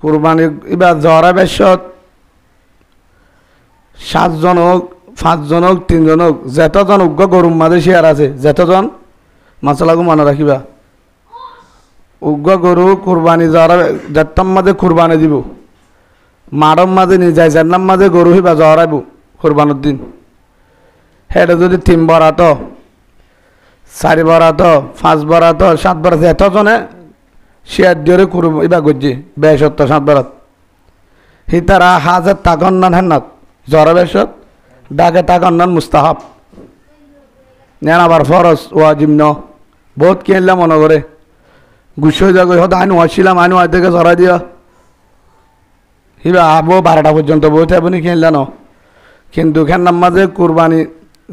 কুরবানি এবার জহরা বেশত 7 জন হোক 5 জন হোক 3 জন হোক যেতজন উগ্র গরুর মাঝে শেয়ার আছে যেতজন মাসালাগু মনে রাখিবা উগ্র গরু কুরবানি জহরা যেতাম মাঝে কুরবানি দিব মারম মাঝে নিয়ে যায় যার মাঝে গরু হিবা জহরাইব কুরবানোর দিন হেটা যদি 3 বরাত 4 বরাত 5 বরাত 7 বরাত এতজনে শেয়ার দিয়ে ইবা করছে 72 বরাত হিতারা হাজার তাকন্নান হেনাত জরা বেশত ডাকে তাকন্নান মুস্তাহাব নেন আবার ফরজ ওয়াজিব ন বহুত কিনলাম মনে করে গুছ হয়ে যাবে হয়তো আইন ওয়াছিলাম আইন ওয়াই থেকে জরা দিয়া হিবা আবো 12টা পর্যন্ত বইতে আপনি কিনলেন কিন্তু খেনার মাঝে কুরবানি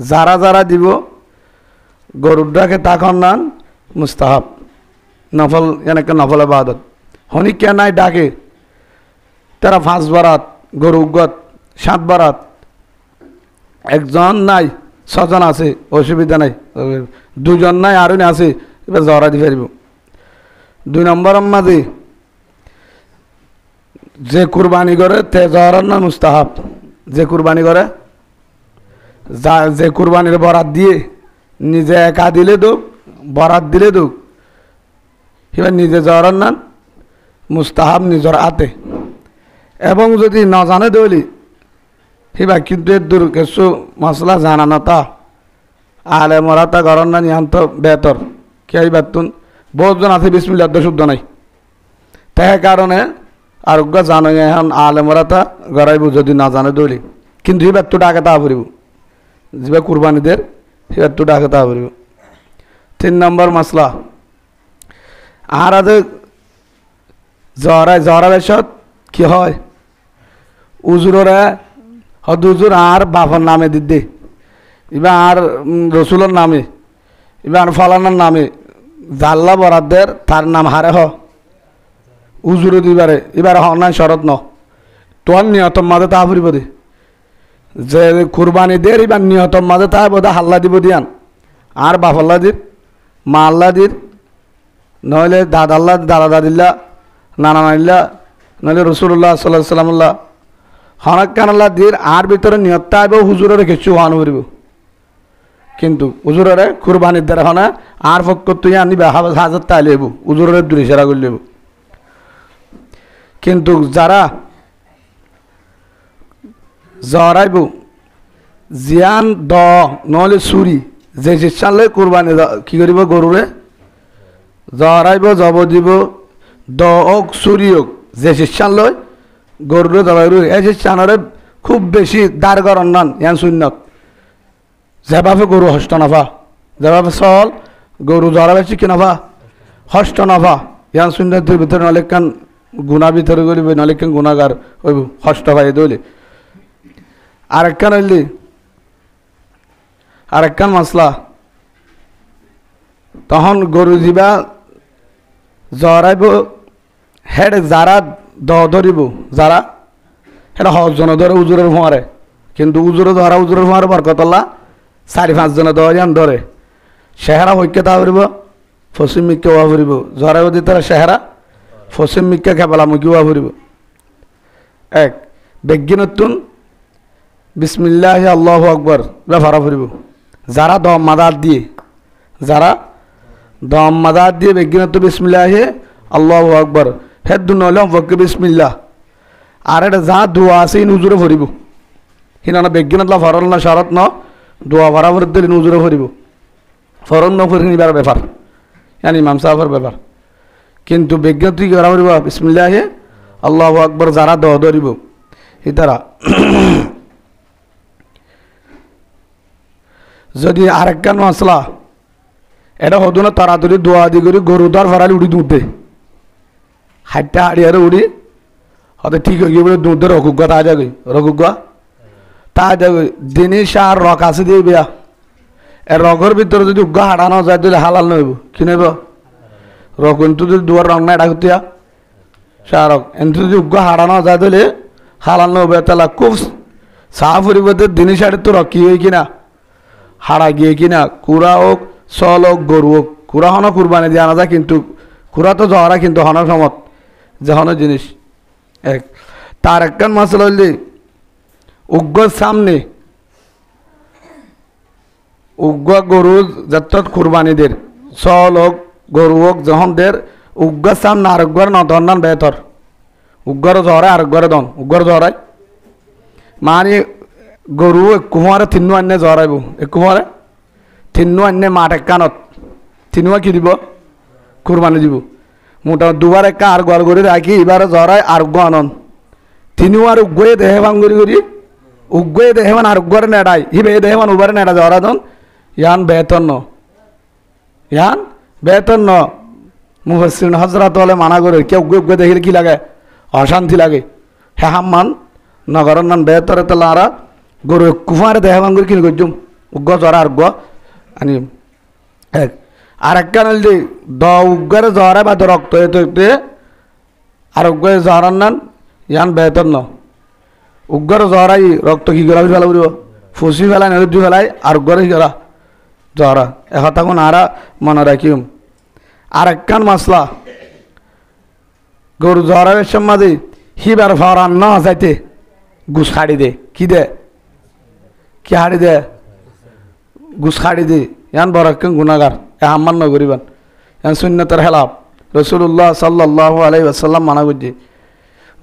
যারা যারা দিব গরুর ডাকে তাকন্নান মুস্তাহাব নফল এনেকে নফল ইবাদত হনিক কে নাই ডাকে তারা 5 বরাত গরু উগত 7 বরাত একজন নাই 6 জন আছে অসুবিধা নাই 2 জন নাই আরও আছে এবার জহরা দি ফেরিব 2 নম্বর মাঝে যে কুরবানি করে তে জহরার না মুস্তাহাব যে কুরবানি করে যে কুরবানির বরাত দিয়ে নিজে একা দিলে দুঃখ বরাত দিলে দুঃখ এবার নিজে জহরার নান মুস্তাহাব নিজের হাতে এবং যদি না জানে দলি হিবা কিন্তু এর দূর কিছু মশলা জানা না তা আলে মরা তা গরম না নিহান্ত বেতর কে বাতুন বহুজন আছে বিসমিল্লাহ শুদ্ধ নাই তাই কারণে আরোগ্য জানো এখন আলে মরা তা গড়াইব যদি না জানে দলি কিন্তু হিবার তো ডাকে তা পড়িব যে কুরবানিদের হিবার তো ডাকে তা পড়িব 3 নম্বর মশলা আর আদে জহরা বেশত কি হয় উজুররা হদ উজুর আর বাপর নামে দিদি এবার আর রসুলের নামে এবার ফলানার নামে জাল্লা বরাদ্দের তার নাম হারে হ উজুরে দিবারে এবার হ নাই শরৎ ন তোর নিয়তম মাঝে তা ফুরিব দি যে কুরবানি দের এবার নিয়তম মাঝে তা বোধ হাল্লা দিব দিয়ান আর বাপল্লা দির মা আল্লাহ দির নইলে দাদাল্লাহ দাদা দাদিল্লা নানা নাইল্লা নইলে রসুল্লাহ সাল্লাহ সাল্লামুল্লাহ হনাক্কানাল্লাহ দির আর ভিতরে নিয়ত্তা আইব হুজুরের কিছু হন করিব কিন্তু হুজুরের কুরবানির দ্বারা হনা আর পক্ষ তুই আনিবা হাজার তাই লেব হুজুরের দূরে সেরা করে লেব কিন্তু যারা জরাইব জিয়ান দ নহলে চুরি যে শিক্ষালে কুরবানি কি করিব গরুরে জরাইব জব দিব দ ওক চুরি হোক যে শিক্ষান লয় গরুরে জবাই এই শিক্ষানরে খুব বেশি দাঁড় করার নান ইয়ান শূন্যত যেভাবে গরু হস্ত নাফা যেভাবে চল গরু জরা বেশি কি নাফা হস্ত নাফা ইয়ান শূন্যতের ভিতরে নলেকান গুণা ভিতরে গলিব নলেকান গুণাগার হইব হস্ত ভাই দলি আরেকখান হইলি আরেকখান মশলা তখন গরু দিবা জরাইব হেড যারা ধরিব যারা এটা হজন ধরে উজুরের ফোঁয়ারে কিন্তু উজুরে ধরা উজুরের ফোঁয়ারে বরকতল্লা 4-5 জনে দয়ান ধরে সেহারা হইকে তা ফুরিব পশ্চিম মিক্কে ওয়া ফুরিব জরাইব দি তারা সেহারা পশ্চিম মিক্কে খেপালামুখী ওয়া ফুরিব এক বেগিনতুন বিসমিল্লাহ আল্লাহু আকবার ব্যবহার ফুরিব যারা দম মাদাত দিয়ে যারা দম মাদাত দিয়ে বেগিনতুন বিসমিল্লাহ আল্লাহু আকবার হেদ নইলাম ফকে বিসমিল্লাহ আর এটা যা দোয়া আছে নুজুরে ভরিব হিনা বেগিনাতলা ফরল না শরৎ ন দোয়া বরাবর দিলে নুজুরে ভরিব ফরন ন ফরি নিবার ব্যাপার ইয়ানি ইমাম সাহেবের ব্যাপার কিন্তু বেগিন তুই করা ভরিব বিসমিল্লাহ আল্লাহু আকবার যারা দোয়া ধরিব ইতারা যদি আরেকখান মশলা এটা হতো না তাড়াতাড়ি দোয়া দি করে গরু দর ফরালি উড়ি দুধ দে হাইটটা হাড়িয়ারে উড়ি হয়তো ঠিক হয়ে গিয়ে বলে দুধের রকুগ্য তা যাবে রকুগ্য তা যাবে জিনিস আর রক আছে দিয়ে বিয়া এর রগের ভিতরে যদি উগ্গ হাঁটানো যায় তাহলে হালাল নইব কি নেব রক কিন্তু যদি দুয়ার রং নাই ডাকুতিয়া সারক এন্তু যদি উগ্গ হাঁটানো যায় তাহলে হালাল নইব তাহলে খুব সাফ পরিবর্তে জিনিস হাড়ে তো রকি হই কিনা হাড়া গিয়ে কিনা কুড়া হোক চল হোক গরু হোক কুড়া হনো কুরবানি দিয়ে আনা যায় কিন্তু কুড়া তো জহরা কিন্তু হন সমত যে হনো জিনিস এক তার একখান মাসলা হইলে উগ্র সামনে উগ্র গরু যত কুরবানিদের চল হোক গরু হোক যখনদের উগ্র সামনে আরোগ্যর নদন বেতর উগ্র ঝরায় আরোগ্যরে দন উগ্র ঝরায় মানে গরু কুমারে তিনু আনে ঝরাইব কুমারে তিনু আনে মাঠ একানত তিনুয়া কি দিব কুরবানি দিব মোটামুটি দুবার একা আর গোয়াল করে রাখি এবারে ঝরায় আরোগ্য আনন্দ তিনিও আর উগ্গয়ে দেহে ভাঙ্গুরি করি উগ্গয়ে দেহে মান আরোগ্যরে নেড়াই হিবে দেহে মান উবারে নেড়া ঝরা দন ইয়ান বেতন ন ইয়ান বেতন ন মুফাসসিরিন হযরত হলে মানা করে কেউ উগ্গে দেখিলে কি লাগে অশান্তি লাগে হে হাম্মান নগরন নান বেতরে তো লারা গরু কুফারে দেহে ভাঙ্গুরি কিনে গজুম উগ্গ ঝরা আরোগ্য আনি এক আর একখান হল দ উগ্গরে ঝরা বা রক্ত এতে আরোগ্য ঝরান নান ইয়ান বেতন ন উগ্র জ্বরাই রক্ত কি করা ফেলা পড়ব ফুসি ফেলাই নেরুদ্ধি ফেলাই আর উগ্র কি করা জ্বরা এখন তখন আর মনে রাখিম আর একখান মাসলা গরু জ্বরের সম্মাদে হিবার ফরান ন যাইতে গুছ খাড়ি দে কি দে কি হাড়ি দে গুছ খাড়ি দে ইয়ান বড় একখান গুণাগার এ হাম্মান নগরিবান ইয়ান সুন্নতের হেলাপ রসুল্লাহ সাল্লাল্লাহু আলাইহি ওয়াসাল্লাম মানা করছে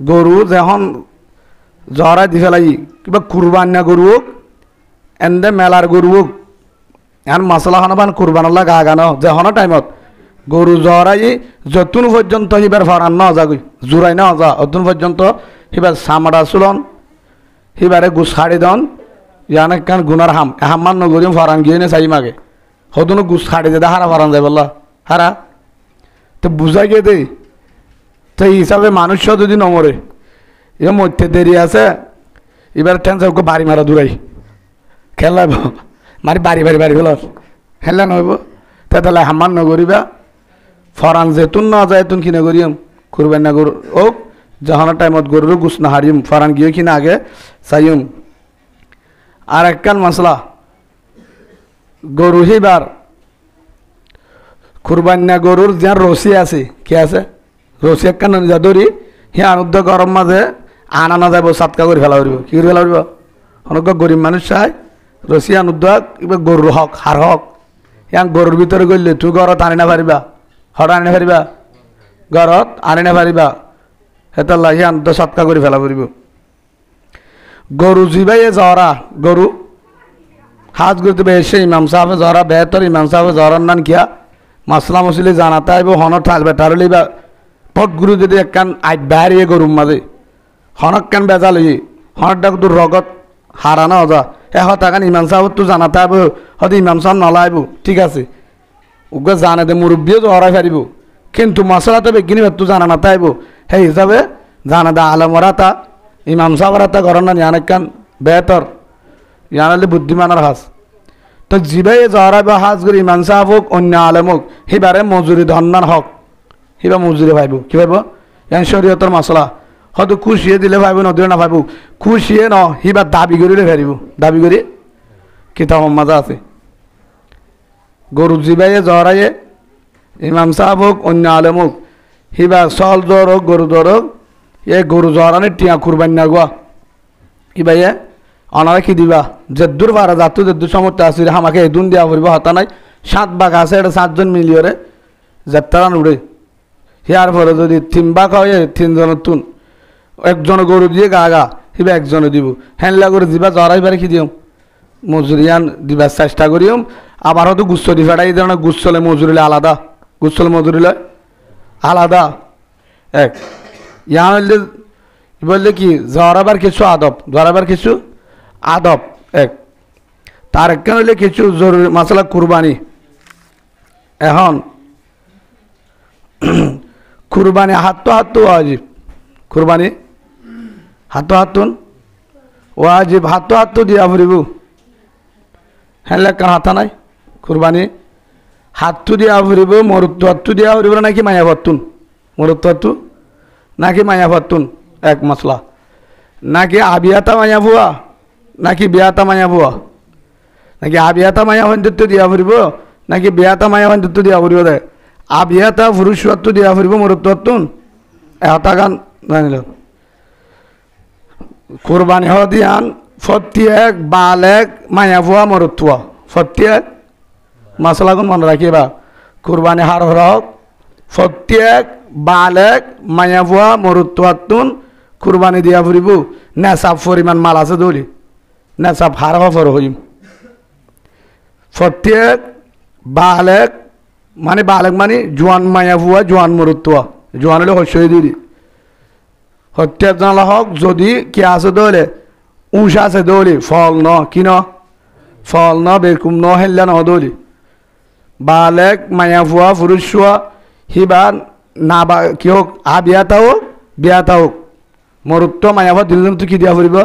গরু যখন জ্বরা দি ফেলাই কিবা কুরবান গরু হোক এন্দে মেলার গরু হোক এখন মশলা খানাবান কুরবানল্লা গা গানো যখন টাইমত গরু জ্বরাই যতুন পর্যন্ত সিবার ফরান ন যাগই জোরাই না যা অতুন পর্যন্ত সিবার চামড়া চুলন সিবারে গুছ খাড়ি দন ইয়ান একখান গুণার হাম্মান নগরিম ফরান গিয়ে নে চাই মাগে হতুনো গুছ খাড়ি দে হারা ফরান যায় বললা হারা তো বুঝাই গিয়ে দেই তো এই হিসাবে মানুষ যদি নমরে এর মধ্যে দেরি আছে এবার টেনশন বাড়ি মারা দূরাই খেলাইব মারি বাড়ি বাড়ি বাড়ি ফেল খেলা নহব তাহলে হাম্মান নগরিবা ফরান যেতুন না যায় তুন কিনে করিম কুরবান না গরু ও যখন টাইমত গরুর গুছ না হারিম ফরান গিয়ে কিনা আগে চাইম আর একখান মশলা গরু হিবার কুরবান না গরুর যার রসি আছে কি আছে রসি একখান যাদরি হি আনুদ্ধ গরম মাঝে আনা না যাব সাতকা করে ফেলা করিব কি করে ফেলা করিব অনেক গরিব মানুষ চাই রসি আনুদ্ধ কিবা গরুর হক হার হক ইয়াং গরুর ভিতরে গেলে তুই ঘরত আনি না পারিবা হঠাৎ আনি না পারিবা ঘরত আনি না পারিবা হেতাল্লা হি আনুদ্ধ সাতকা করে ফেলা করিব গরু জিবাইয়ে জ্বরা গরু হাজ করতে বেশি ইমাম সাহেব জ্বরা বেহতর ইমাম সাহেব জ্বরার নান কিয়া মশলা মশলি জানাতে আইব হনত থাকবে তার লইবা পট গুরু যদি একখান আইট বাহারিয়ে গরুর মাঝে হনক কেন বেজাল হই হনকটা তোর রগত হারানো যা এখান ইমাম সাহেব তো জানাতে আইব হয়তো ইমাম সাহেব নলাইব ঠিক আছে ওকে জানে দে মুরব্বীও হরাই ফারিব কিন্তু মশলাতে বেগিনি তো জানা না তাইব সেই হিসাবে জানা দা আলমরা তা ইমাম সাহেবরা তা ঘর না ইয়ান একখান বেহতর ইয়ানলে বুদ্ধিমানের হাস তো জিবাই জহরাই বা হাজ করে ইমাম সাহেব হোক অন্য আলম হোক সিবারে মজুরি ধন্যার হক সিবা মজুরি ভাইব কি ভাইব ইয়ান শরীয়তর মশলা হয়তো খুশিয়ে দিলে ভাইব নদীরে না ভাইব খুশিয়ে ন সিবা দাবি করিলে ফেরিব দাবি করি কিতাব মাজা আছে গরু জিবাইয়ে জহরাইয়ে ইমাম সাহেব হোক অন্য আলম হোক সিবা চল জ্বর হোক গরু জ্বর হোক এ গরু জহরানি টিয়া কুরবান না গোয়া কিবাইয়ে অনারা কি দিবা যেদূর পারা যাতো যেদূর সমর্থ আছে আমাকে এদুন দিয়া পড়ব হতা নাই 7 ভাগ আছে এটা 7 জন মিলিয়রে যাত্রান উড়ে হিয়ার পরে যদি 3 ভাগ হয় 3 জনের তুন একজন গরু দিয়ে গা গা হিবা একজনে দিব হ্যানলা করে দিবা জরাইবারে কি দিম মজুরিয়ান দিবার চেষ্টা করিম আবার হয়তো গুচ্ছ দি ফেটাই দেন গুচ্ছলে মজুরিলে আলাদা গুচ্ছলে মজুরিলে আলাদা এক ইয়ান বললে কি জরাবার কিছু আদব জরাবার কিছু আদব এক তার একখান হইলে কিছু জরুরি মশলা কুরবানি এখন কুরবানি হাত ওয়াজিব কুরবানি হাতুন ওয়াজিব হাত দিয়া ফুরিব হ্যাঁ কার হাতা নাই কুরবানি হাতু দিয়া ফুরিব মরুত্ব হাতু দিয়া ফুরিব নাকি মায়া ভত্তুন মরুত্ব হাতু নাকি মায়া ভত্তুন এক মশলা নাকি আবিয়াতা মায়া ভুয়া নাকি বিয়াতা মায়া ভুয়া নাকি আবিয়াতা মায়া বন্ধুত্ব দিয়া ফুরিব নাকি বিয়াতা মায়া বন্ধুত্ব দিয়া ফুরিব দে আবিয়াতা পুরুষত্ব দিয়া ফুরিব মরুত্বতুন এটা গান জানিল কুরবানি হদিয়ান প্রত্যেক বালেক মায়াভুয়া মরুত্বা প্রত্যেক মাসলাগুন মনে রাখিবা কুরবানি হার হরক প্রত্যেক বালেক মায়াভুয়া মরুত্বাতুন কুরবানি দিয়া ফুরিব নেশাব পরিমাণ মাল আছে দৌলি নেশাব হার হফর হইম প্রত্যেক বালেক মানে জোয়ান মায়াভুয়া জোয়ান মরুত্বা জোয়ান হলে হস্যই দিলি প্রত্যেক জন হক যদি কি আছে দৌলে উঁশ আছে দৌলি ফল ন কি ন ফল ন বেকুম ন হেল্লা ন দৌলি বালেক মায়াভুয়া পুরুষুয়া হিবা না বা কি হোক বিয়াতা হোক মরুত্ব মায়াভুয়া দিন তো কি দিয়া ফুরিব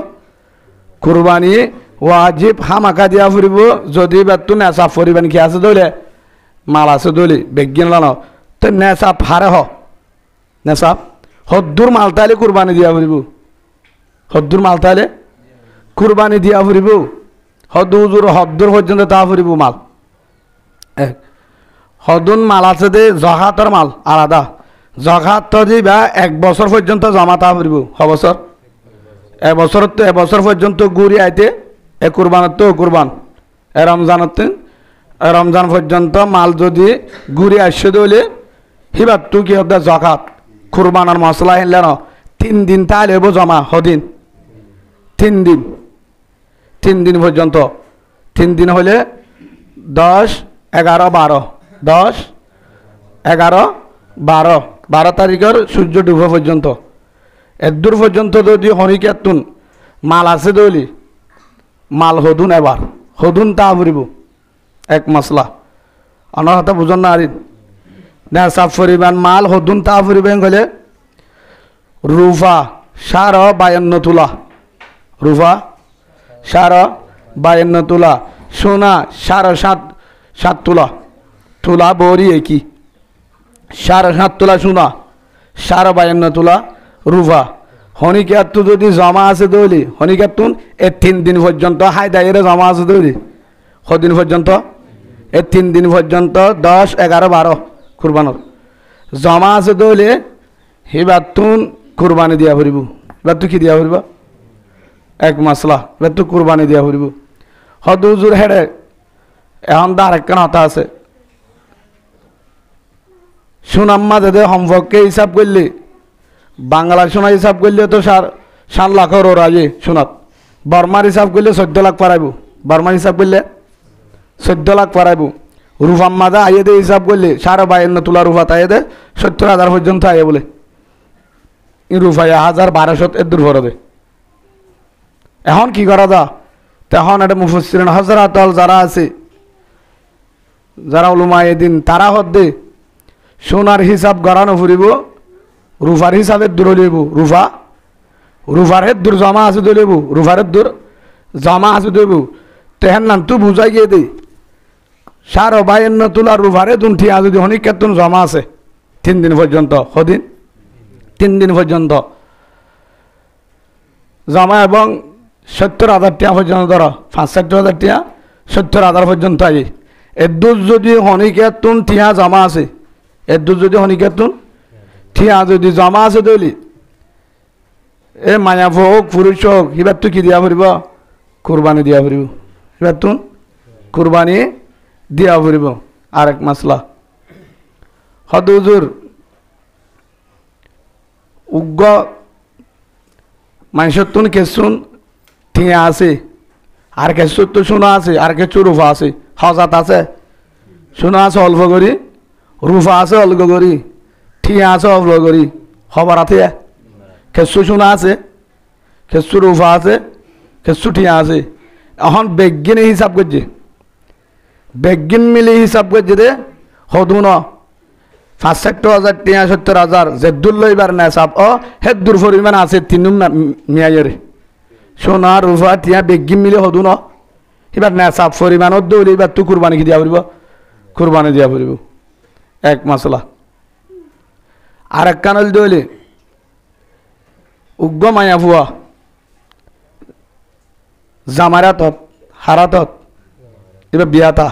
কুরবানি ওয়াজিব হামাকা দিয়া ফুরিব যদি বেতু নেশা ফুরিবেন কি আছে দৌলে মাল আছে দৌলি বেগিন লানো তো নেশা হারে হ নেশা হদ্দুর মাল তাইলে কুরবানি দিয়া ফুরিব হদ্দুর মাল তাইলে কুরবানি দিয়া ফুরিব হদ্দুর পর্যন্ত তা ফুরিব মাল হদুন মাল আছে দে জহাতর মাল আলাদা জহাত তো দিবা 1 বছর পর্যন্ত জমা তা ফুরিব বছর এবছর পর্যন্ত গুড়ি আইতে কুরবানত তো কুরবান রমজান পর্যন্ত মাল যদি গুড়ি আসছে দলে হিবার তু কি হদ্দা জকাত কুরবানার মশলা হেনলে ন 3 দিন তাহলে জমা হদিন 3 দিন পর্যন্ত 3 দিন হলে 10, 11, 12 10, 11, 12 তারিখের সূর্য ডুবা পর্যন্ত এদূর পর্যন্ত যদি হরিকেতুন মাল আছে দলি মাল হদুন এবার হদুন তা ফুরিব এক মশলা আমার হাতে বুঝন না আরিন নেশাব পরিমাণ মাল হদুন তা ফুরিবেন গেলে রুফা 52 তোলা রুফা 52 তোলা সোনা 7.5 তোলা বড়ি একই 7.5 তোলা সোনা 52 তোলা রুফা হনিকাতু যদি জমা আছে দৌলি হনিকাতুন 3 দিন পর্যন্ত হায়দাইরে জমা আছে দৌলি কদিন পর্যন্ত 3 দিন পর্যন্ত 10, 11, 12 কুরবানোর জমা আছে দৌলে হিবাতুন কুরবানি দিয়া ফুরিব এবার তো কি দিয়া ফুরিব এক মশলা এবার তো কুরবানি দিয়া ফুরিব হদুজুর হেডে এখন তো আরেকখান হতা আছে সুনাম্মা যদি সম্পর্কে হিসাব করলে বাংলা সোনা হিসাব করলে তো 7 লাখের ওরাজে সোনাত বর্মার হিসাব করলে 14 লাখ পারাইব বর্মার হিসাব করলে 14 লাখ পারাইব রুফাম্মাদা আইয়ে দে হিসাব করলে 52 তোলা রুফা তাই দে 70,000 পর্যন্ত আইয়ে বলে রুফা 1,1200 এর দূর ভরে এখন কি করা যা তখন এটা মুফাসসিরিন হযরত যারা আছে যারা উলামায়ে দিন তারা হদ্দে সোনার হিসাব গড়ানো ফুরিব রুফার হিসাবে দূর লইব রুফার হেদ দূর জমা আছে দইব রুফার দূর জমা আছে দইব তেহেন নাম তু বুঝাই গিয়ে দে 52 তোলা রুফারে তুন ঠিয়া যদি হনিকেতুন জমা আছে 3 দিন পর্যন্ত হদিন 3 দিন পর্যন্ত জমা এবং 70,000 টাকা পর্যন্ত ধরো 65,000 টাকা 70,000 পর্যন্ত আই এদুর যদি হনিকেতুন ঠিয়া জমা আছে এদুর যদি হনিকেতুন ঠিয়া যদি জমা আছে দলি এ মায়া হোক পুরুষ হোক এবার তো কি দিয়া ফুরিব কুরবানি দিয়া ফুরিব এবার তুন কুরবানি দিয়া ফুরিব আরেক মাসলা হদুজুর উগ্র মানুষের তুন কেসুন ঠিয়া আছে আর কেসুর তো শোনা আছে আর কিছু রুফা আছে হজাত আছে শোনা আছে অল্প করি রুফা আছে অল্প করি ঠিয়া আছে অল্প করি খবর আছে কেসু শোনা আছে কেসু রুফা আছে কেসু ঠিয়া আছে এখন বেগিনে হিসাব করছে বেগিন মিলি হিসাব করছে দে হদু ন 65,000 টিয়া 70,000 জেদুল লইবার না সাপ ও হেদুর পরিমাণ আছে তিনুম মিয়াইরে সোনা রুফা টিয়া বেগিন মিলি হদু ন এবার না সাপ পরিমাণ দৌলি এবার তু কুরবানি কি দিয়া পড়িব কুরবানি দিয়া পড়িব এক মশলা আর এক কানল দৌলি উগ্র মায়া ফুয়া জামারাতত হারাতত এবার বিয়াতা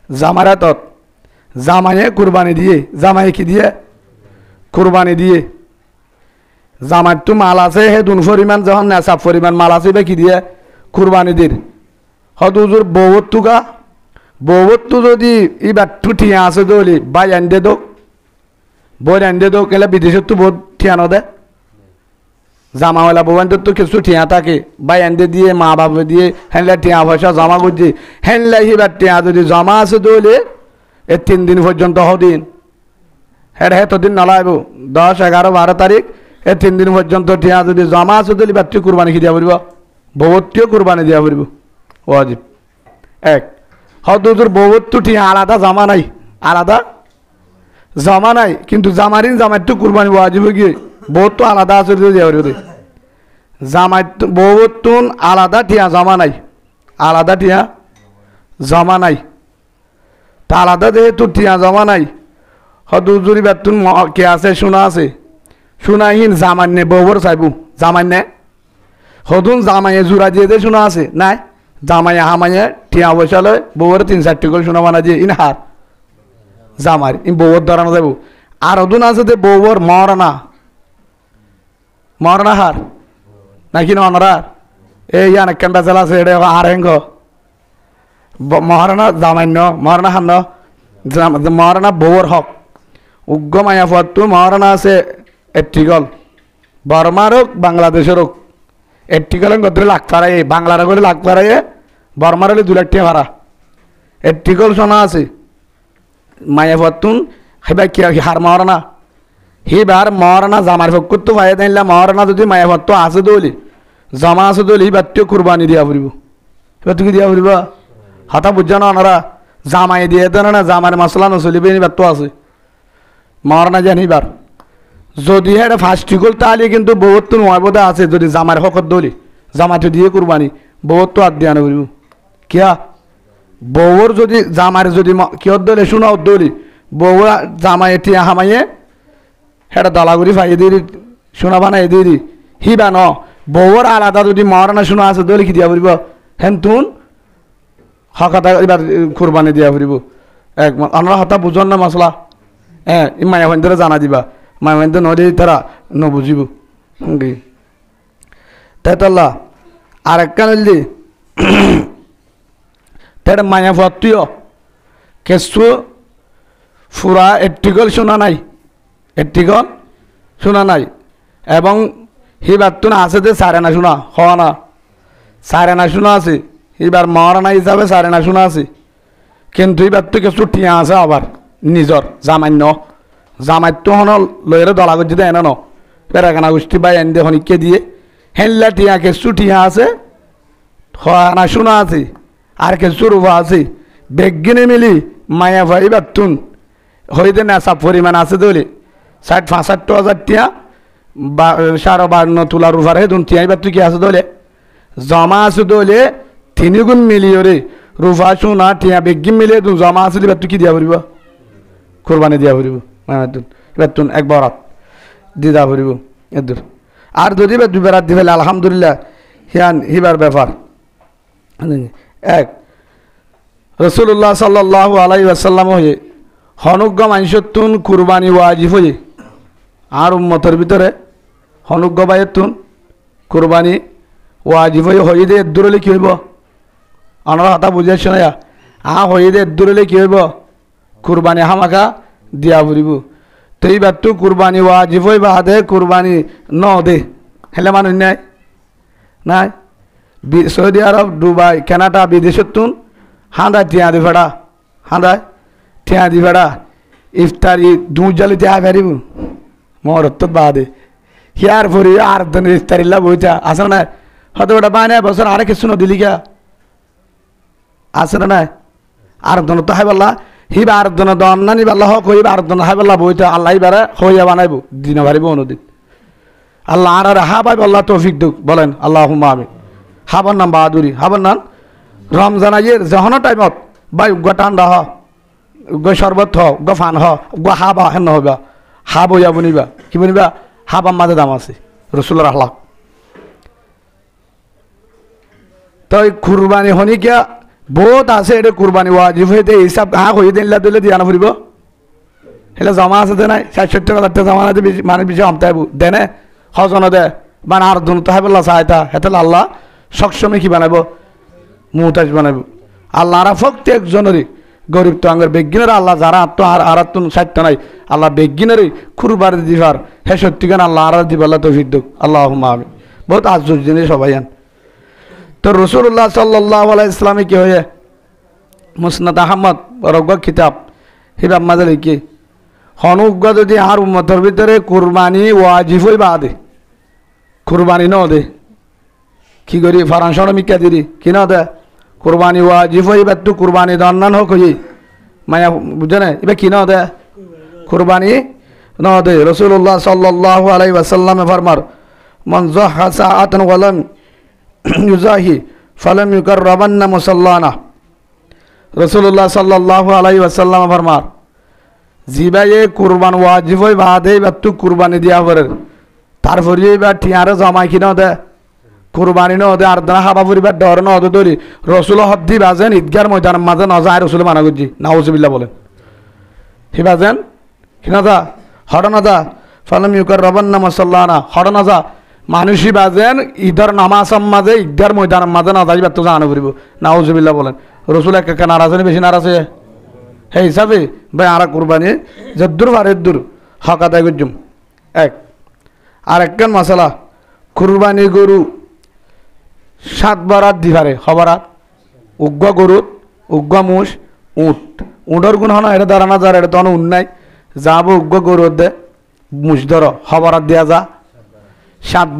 জামারাতত জামাইয়ে কুরবানি দিয়ে জামাই কি দিয়ে কুরবানি দিয়ে জামাইতো মাল আছে হে দুন পরিমাণ যখন নেশাব পরিমাণ মাল আছে বা কি দিয়ে কুরবানি দির হয়তো হুজুর বৌত্তুকা বৌত্তু যদি এবার ঠিয়া আছে দলি বাই আনদে দোক বই আনদে দোক এলে বিদেশত তো বহুত ঠিয়ানো দে জামাওয়ালা বউয়ানদের তো কিছু ঠিয়া থাকে বাই আনদে দিয়ে মা বাবা দিয়ে হেনলে ঠিয়া পয়সা জমা করছি হেনলে এবার ঠিয়া যদি জমা আছে দলি এ 3 দিন পর্যন্ত হদিন হ্যাঁ হ্যাঁ দিন নলাইব 10, 11, 12 তারিখ এ 3 দিন পর্যন্ত ঠিয়া যদি জমা আছে দলি বাচ্চা কুরবানি কি দিয়া পড়ব বৌত্তিও কুরবানি দিয়া পড়ব ওয়াজিব এক হদুর বৌত্তু ঠিয়া আলাদা জমা নাই আলাদা জমা নাই কিন্তু জামারিন জামাইতো কুরবানি ওয়াজিব গিয়ে বহুত তো আলাদা আছে দিয়া পড়ব জামাই বৌত্তুন আলাদা ঠিয়া জমা নাই আলাদা ঠিয়া জমা নাই তা আলাদা যেহেতু ঠিয়া জমা নাই হদুজুরি বেতুন কে আছে শোনা আছে শোনাহীন জামান্নে বউর চাইবো জামান্নে হদুন জামাইয়ে জোড়া দিয়ে দে শোনা আছে নাই জামাইয়ে হামাইয়ে টিয়া পয়সা লয় বউর 3-4টি করে শোনা বানা দিয়ে ইন হার জামাই ইন বউর ধরানো যাবো আর হদুন আছে যে বউর মরনা হার নাকি না অনরা এই অনেক বেচাল আছে এটা আর হেঙ্গ মহারানা জামান্য মহারানা হান্ন মহারানা বউর হক উগ্র মায়া ফটো মহারানা আছে এট্টিকল বর্মার হোক বাংলাদেশের হোক এট্টিকল গদরে লাখ পারাই বাংলার করে লাখ পারাই বর্মার হলে 2 লাখ টাকা ভাড়া এট্টিকল শোনা আছে মায়া ফতুন হেবা কি হার মহারানা হিবার মহারানা জামার ফকুর তো ভাই দিলা মহারানা যদি মায়া ফটো আছে দলি জমা আছে দলি বাত্য কুরবানি দিয়া ফুরিব এবার তুই দিয়া ফুরিব হাতা বুঝা না ওনারা জামাই দিয়ে দেন না জামার মশলা নচলিবে এবার তো আছে মহারানা জানিবার যদি হ্যাঁ ফার্স্টিকল তাহলে কিন্তু বহুত তো নয় বোধ আছে যদি জামার হকত দলি জামাতে দিয়ে কুরবানি বহুত তো আর দিয়া নবরিব কিয়া বউর যদি জামার যদি কিয়ত দলে শোনাও দলি বউ জামাই টিয়া হামাইয়ে হ্যাঁ দলাগুড়ি ফাইয়ে দিয়ে শোনা বানাই দিয়ে দি হিবা ন বউর আলাদা যদি মহারানা শোনা আছে দলি কি দিয়া ফুরিব হেন তুন হকাতা এবার কুরবানি দিয়া ফুরিব এক আমরা হতা বুঝন না মশলা হ্যাঁ মায়া ভাইন্দরে জানা দিবা মায়া ভাইন্দ নদী তারা নবুঝিব তেতল্লা আর একখান হইলি তেরা মায়া ভত্তিও কেসু ফুরা এট্টিকল শোনা নাই এট্টিকল শোনা নাই এবং হিবার আছে যে সারেনা শোনা হওয়া না সারেনা শোনা আছে এবার মহারানা হিসাবে সারেনা শোনা আছে কিন্তু এবার তো কিছু টিয়া আছে আবার নিজর জামান্য জামাইতো হন লয়ের দলা করছি দেয় না পেরাকানা গোষ্ঠী বাই এনে হনিকে দিয়ে হেনলা টিয়া কিছু টিয়া আছে হওয়া শোনা আছে আর কিছু রূপা আছে বেগিনে মিলি মায়া ভাই বাতুন হইতে নেশা পরিমাণ আছে দলি 60-65 টিয়া 52 তোলা রূপার হে দুন টিয়া এবার তুই কি আছে দলে জমা আছে দলে 3 গুণ মিলিয়রে রূপা সোনা টিয়া বেগিন মিলিয়ে তুন জমা আছে এবার তুই কি দিয়া ফুরিব কোরবানি দিয়া ফুরিব এবার তুন এক বরাত দিয়া ফুরিব এদুর আর যদি বা 2 বরাত দিবে আলহামদুলিল্লাহ হিয়ান হিবার ব্যাপার এক রাসূলুল্লাহ সাল্লাল্লাহু আলাইহি ওয়াসাল্লাম হয়ে হনুগ্য মানুষতুন কুরবানি ওয়াজিব হয়ে আর উম্মতের ভিতরে হনুগ্য বাইতুন কুরবানি ওয়াজিব হয়ে দে দূরলে কি হইব আমরা হাতা বুঝাইছ না হয়ে দে দূরলে কি হইব কুরবানি হামাকা দিয়া ফুরিব তো এইবার তো কুরবানি ওয়াজিব হইবা হাতে কুরবানি ন দে হেলে মানুষ নাই নাই সৌদি আরব দুবাই কানাডা বিদেশতুন হাঁদা টিয়া দি ফেড়া হাঁদায় টিয়া দি ফেড়া ইফতারি দুজালি টিয়া ফেরিব মহরত বাদে হিয়ার ফুরি আর ধন ইফতারিল্লা বইটা আসে না হয়তো ওটা বানায় বছর আরে কিছু ন দিলি গা আসে না আর ধন তো হাই বললা হিবা আর ধন দন না নি বাল্লা হক হইবা আর ধন হাই বললা বইটা আল্লাহ বারে হইয়া বানাইব দিন ভারিব অনুদিন আল্লাহ আর হা ভাই বল্লা তৌফিক দুক বলেন আল্লাহুম্মা আমিন হাবর নাম বাহাদুরি হাবর নাম রমজান আইয়ের যখন টাইমত বাই উগ্র ঠান্ডা হ উগ্র শরবত হ উগ্র ফান হ উগ্র হাবা হেন হইবা হাব হইয়া বনিবা কি বনিবা হাবার মাঝে দাম আছে রসুল্লাহ আল্লাহ তো কুরবানি হনি কিয়া বহুত আছে এটা কুরবানি ওয়াজিব হইতে হিসাব হয়ে দিন দিলে দিয়া না ফুরিব হেলে জমা আছে নাই 60-70 হাজার জমা আছে মানে বেশি আমতাইব দেনে হজন দে বান আর দুন তাহাবুল্লাহ চাইতা হেতে আল্লাহ সবসময় কি বানাবো মুহতাজ বানাবো আল্লাহ আর প্রত্যেকজনেরই গরিব তো আঙ্গের বেগিনের আল্লাহ যারা তো আর তুন সাধ্য নাই আল্লাহ বেগিনেরই খুরবার দিবার হে সত্যিকান আল্লাহ আর দিবাল্লাহ তৌফিক দুক আল্লাহ আমি বহুত আশ্চর্য জিনিস সবাই আন তো রসুল্লাহ সাল্লাহ ইসলামে কি হয়ে মুসনাদ আহমদ রগ কিতাব হিবাব মাঝে লিখি হনুজ্ঞ যদি আর উম্মতের ভিতরে কুরবানি ওয়াজিব হই বাদে কুরবানি ন দে কি করি ফারাংশন মিকা দিদি কি ন দে কুরবানি ওয়াজিব হই বা তু কুরবানি দন্নান হোক হই মায়া বুঝে না এবার কি ন দে কুরবানি ন দে রসুল্লাহ সাল্লাল্লাহু আলাইহি ওয়াসাল্লামে ফরমার মান যাহা সাআতান ওয়ালাম ইউজাহি ফালাম ইউকাররাবান্না মুসাল্লানা রসুল্লাহ সাল্লাল্লাহু আলাইহি ওয়াসাল্লাম ফরমার জিবাইয়ে কুরবান ওয়াজিব হই বাদে বা তু কুরবানি দিয়া পরে তারপরে এবার ঠিয়ারে জমাই কি ন দে কুরবানি ন দে আর দানা হাবা পরিবার ডর ন দে ধরি রসুল হদ্দি বাজেন ঈদগার ময়দানের মাঝে ন যায় রসুল মানা করছি নাউজুবিল্লাহ বলেন হি বাজেন কি না যা হর না যা ফালাম ইউকাররাবান্না মুসাল্লানা হর না যা মানুষই বাজেন ঈদের নামাজের মাঝে ঈদগার ময়দানের মাঝে না যাইবার তো জানো করিব নাউজুবিল্লাহ বলেন রসুল এক নারাজ বেশি নারাজ সেই হিসাবে ভাই আর কুরবানি যদ্দুর ভারের দূর হক আদায় করছুম এক আর একখান মশলা কুরবানি গরু 7 বারাত দিবারে খবরাত উগ্র গরুত উগ্র মুষ উঁটর গুণ হন এটা ধরা না যার এটা তখন উন নাই যাব উগ্র গরুত দে মুষ ধর খবরাত দিয়া যা 7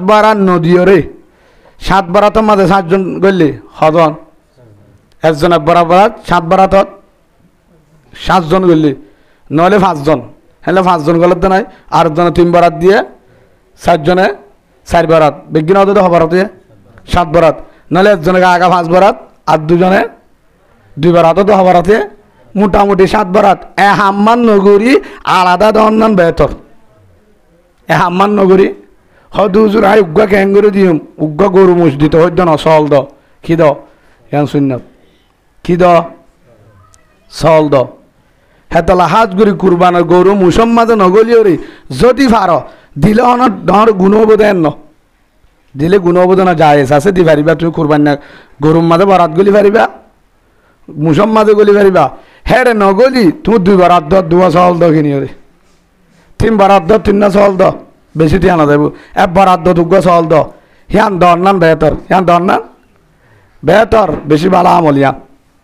বারাত নদীও রে 7 বারাতের মাঝে 7 জন গলি হজন একজন বরাবরাত 7 বারাতত 7 জন গলি নহলে 5 জন হলে 5 জন গলত নাই আর জন 3 বারাত দিয়ে 7 জনে 4 বারাত বিজ্ঞান হতে খবরাতে 7 বারাত নহলে একজনকে আগা 5 বারাত আর দুজনে 2 বারাত তো খবরাতে মোটামুটি 7 বারাত এ হাম্মান নগরী আলাদা দন্নান বেতর এ হাম্মান নগরী হদুজুর আই উগ্গা ক্যাঙ্গুরি দিম উগ্গা গরু মুষ দিত হইদ না সল দ কি দ ইয়ান শূন্য কি দ সল দ হেতলা হাজ গুড়ি কুরবানের গরু মুসম মাঝে নগলিও রে যদি ভার দিলে অনর ডর গুণবোধেন ন দিলে গুণবোধনা যায় আছে দি পারিবা তুমি কুরবান না গরুর মাঝে বরাত গলি পারিবা মুসম মাঝে গলি পারিবা হেরে নগলি তুমি 2 বারাত দ 2 সল দ কিনিও রে 3 বারাত দ 3 সল দ বেশি টিয়া না যাব 1 বারাত দ 2 সল দ হিয়ান দন্নান বেহতর হিয়ান দন্নান বেহতর বেশি বালা আমল ইয়ান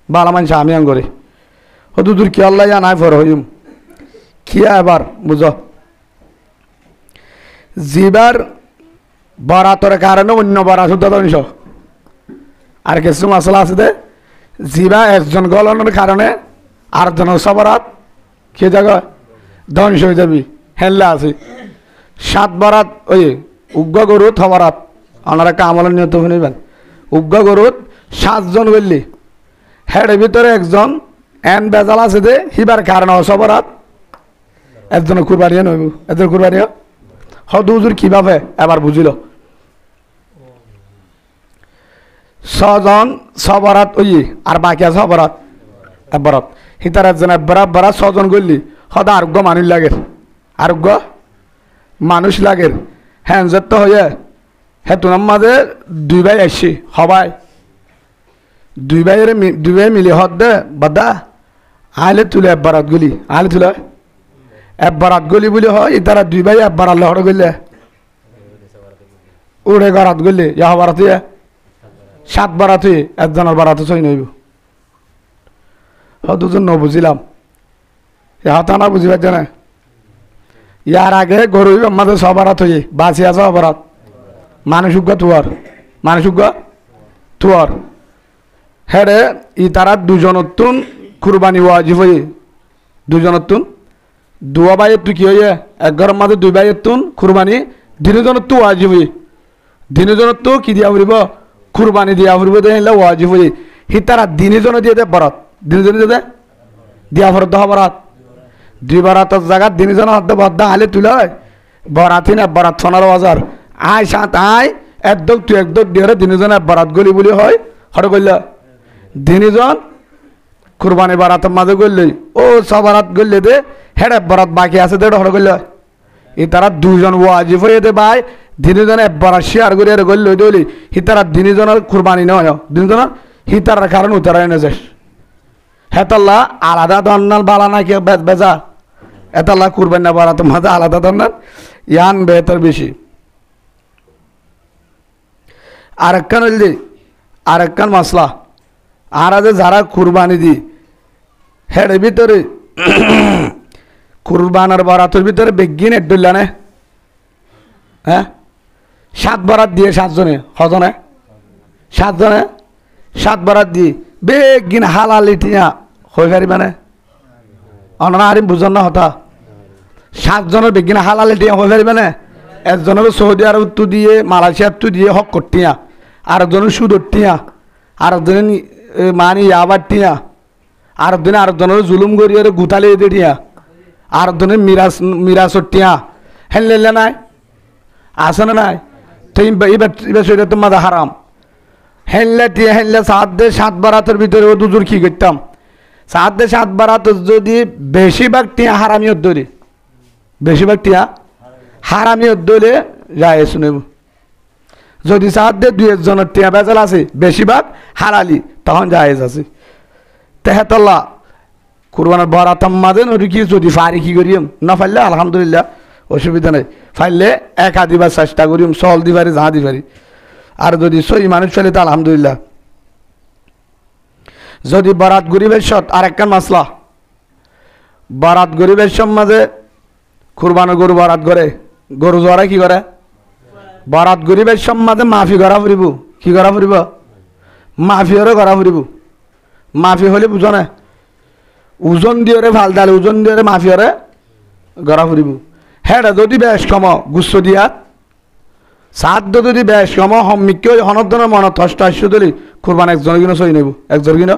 বালা মানুষ আমি আন করি হদুদুর কি আল্লাহ ইয়া নাই ফর হইম কিয়া এবার বুঝো জিবার বরাতর কারণে অন্য বরাত শুদ্ধ দংশ আর কিছু মশলা আছে দে জিবা একজন গলনের কারণে আর জন সবরাত কি জায়গা ধ্বংস হয়ে যাবি হেল্লা আছে 7 বারাত ওই উগ্র গরুত হবরাত ওনারা কামলের নিয়ত শুনিবেন উগ্র গরুত 7 জন বললি হেডের ভিতরে একজন এন বেজাল আছে দে হিবার কারণে অসবরাত একজনের কুরবানি নইব এদের কুরবানি হদুজুর কিভাবে এবার বুঝিল 6 জন সবরাত ওই আর বাকি আছে সবরাত একবারত হিতার একজন একবার 6 জন গল্লি হদা আরোগ্য মানুষ লাগে আরোগ্য মানুষ লাগে হ্যাঁ যত হয়ে হ্যাঁ তোমার মাঝে 2 ভাই আসছি সবাই 2 ভাই মিলি হদ দে বাদা আইলে তুলে একবারাত গলি আইলে তুলে একবারাত গলি বলে হয় তারা 2 ভাই একবার আল্লাহ হড় গলে উড়ে গরাত গলি ইয়া বারাত 7 বারাত একজনের বারাত সই নইব দুজন ন বুঝিলাম ইহা না বুঝিবার জানে ইয়ার আগে গরু আমাদের সবারাত হয়ে বাঁচি আছে অবরাত মানুষ তুয়ার হেরে ই তারা 2 জনতুন কুরবানি ওয়াজিব হয়ে 2 জনতুন 2 ভাইয়ের তু কি হয়ে এক ঘরের মাঝে 2 ভাইয়ের তুন কুরবানি 2 জনের তু ওয়াজিব হয়ে 2 জনের তু কি দিয়া ফুরিব কুরবানি দিয়া ফুরিব দেখিলে ওয়াজিব হয়ে হি তারা 2 জন দিয়ে দে বরাত 2 জন দিয়ে দে দিয়া ফরদ বরাত 2 বারাতের জায়গা 2 জন হদ্দ বদ্দা আলে তুলে বরাতি না বরাত 15,000 আয় 7 আয় একদম তুই একদম দিয়ে 2 জন বরাত গলি বলি হয় হরে কইলা 2 জন কুরবানি বারাতের মাঝে গলি ও সব বারাত গলি দে হেডে বরাত বাকি আছে দে হরে কইলা ই তারা দুজন ওয়াজিব হয়ে দে ভাই দিনজন একবার শেয়ার করে আর গল দলি হি তারা দিনজনের কুরবানি নয় দিনজনের হি তারার কারণ উতারাই না যায় হেতাল্লাহ আলাদা দন্নাল বালা না কি বেজা এতাল্লাহ কুরবানি না বাড়া তোমাদের আলাদা দন্নাল ইয়ান বেহতর বেশি আরেকখান হইল আরেকখান মাসলা আর যারা কুরবানি দি হের ভিতরে কুরবানার বরাতের ভিতরে বেগিন এড্ডুল্লা নে হ্যাঁ 7 বরাত দিয়ে 7 জনে হজনে 7 জনে 7 বরাত দিয়ে বেগিন হালালি টিয়া হয়ে পারিবে না অননা হারিম বুঝন না হতা 7 জনের বেগিন হালালি টিয়া হয়ে পারিবে না একজনের সৌদি আরব তো দিয়ে মালয়েশিয়ার তো দিয়ে হক করটিয়া আরেকজনের সুদর টিয়া আরেকজনের মানি আবার টিয়া আরেকজনের জুলুম করিয়ে গুতালে টিয়া আরেকজনের মিরাসর টিয়া হেললে নাই আছে না নাই তো এবার সেটা তো মাদা হারাম হেললে টিয়া হেললে 7 বারাতের ভিতরে ও দুজোর কি করতাম 7 বারাত যদি বেশিরভাগ টিয়া হারামিয়ত ধরি বেশিরভাগ টিয়া হারামিয়ত ধরে যায় শুনেব যদি 2 জনের টিয়া বেজাল আছে বেশিরভাগ হারালি তখন জায়েজ আছে তেহাতল্লা কুরবানের বরাতাম মাদেন ওই কি যদি ফারি কি করিম না ফাইলে আলহামদুলিল্লাহ অসুবিধা নেই ফাইলে একা দিবার চেষ্টা করিম সল দিবারি যা দিবারি আর যদি সই মানুষ ফেলে তো আলহামদুলিল্লাহ যদি বরাত গরিবের সৎ আর একটা মাসলা বরাত গরিবের মাঝে কুরবানের গরু বরাত করে গরু জরা কি করে বরাত গরিবের মাঝে মাফি করা ফুরিব কি করা ফুরিব মাফিওরে করা ফুরিব মাফি হলে বুঝো না ওজন দিয়ে ভাল ডাল ওজন দিয়ে মাফিওরে গড়া ফুরিব হ্যাঁ যদি বেশ কম গুচ্ছ দিয়া সাধ্য যদি বেশ কম হমিক্য হনদনের মনত হষ্ট আসছে দিলি কুরবান একজনের কিনো সই নেব একজনের কিনো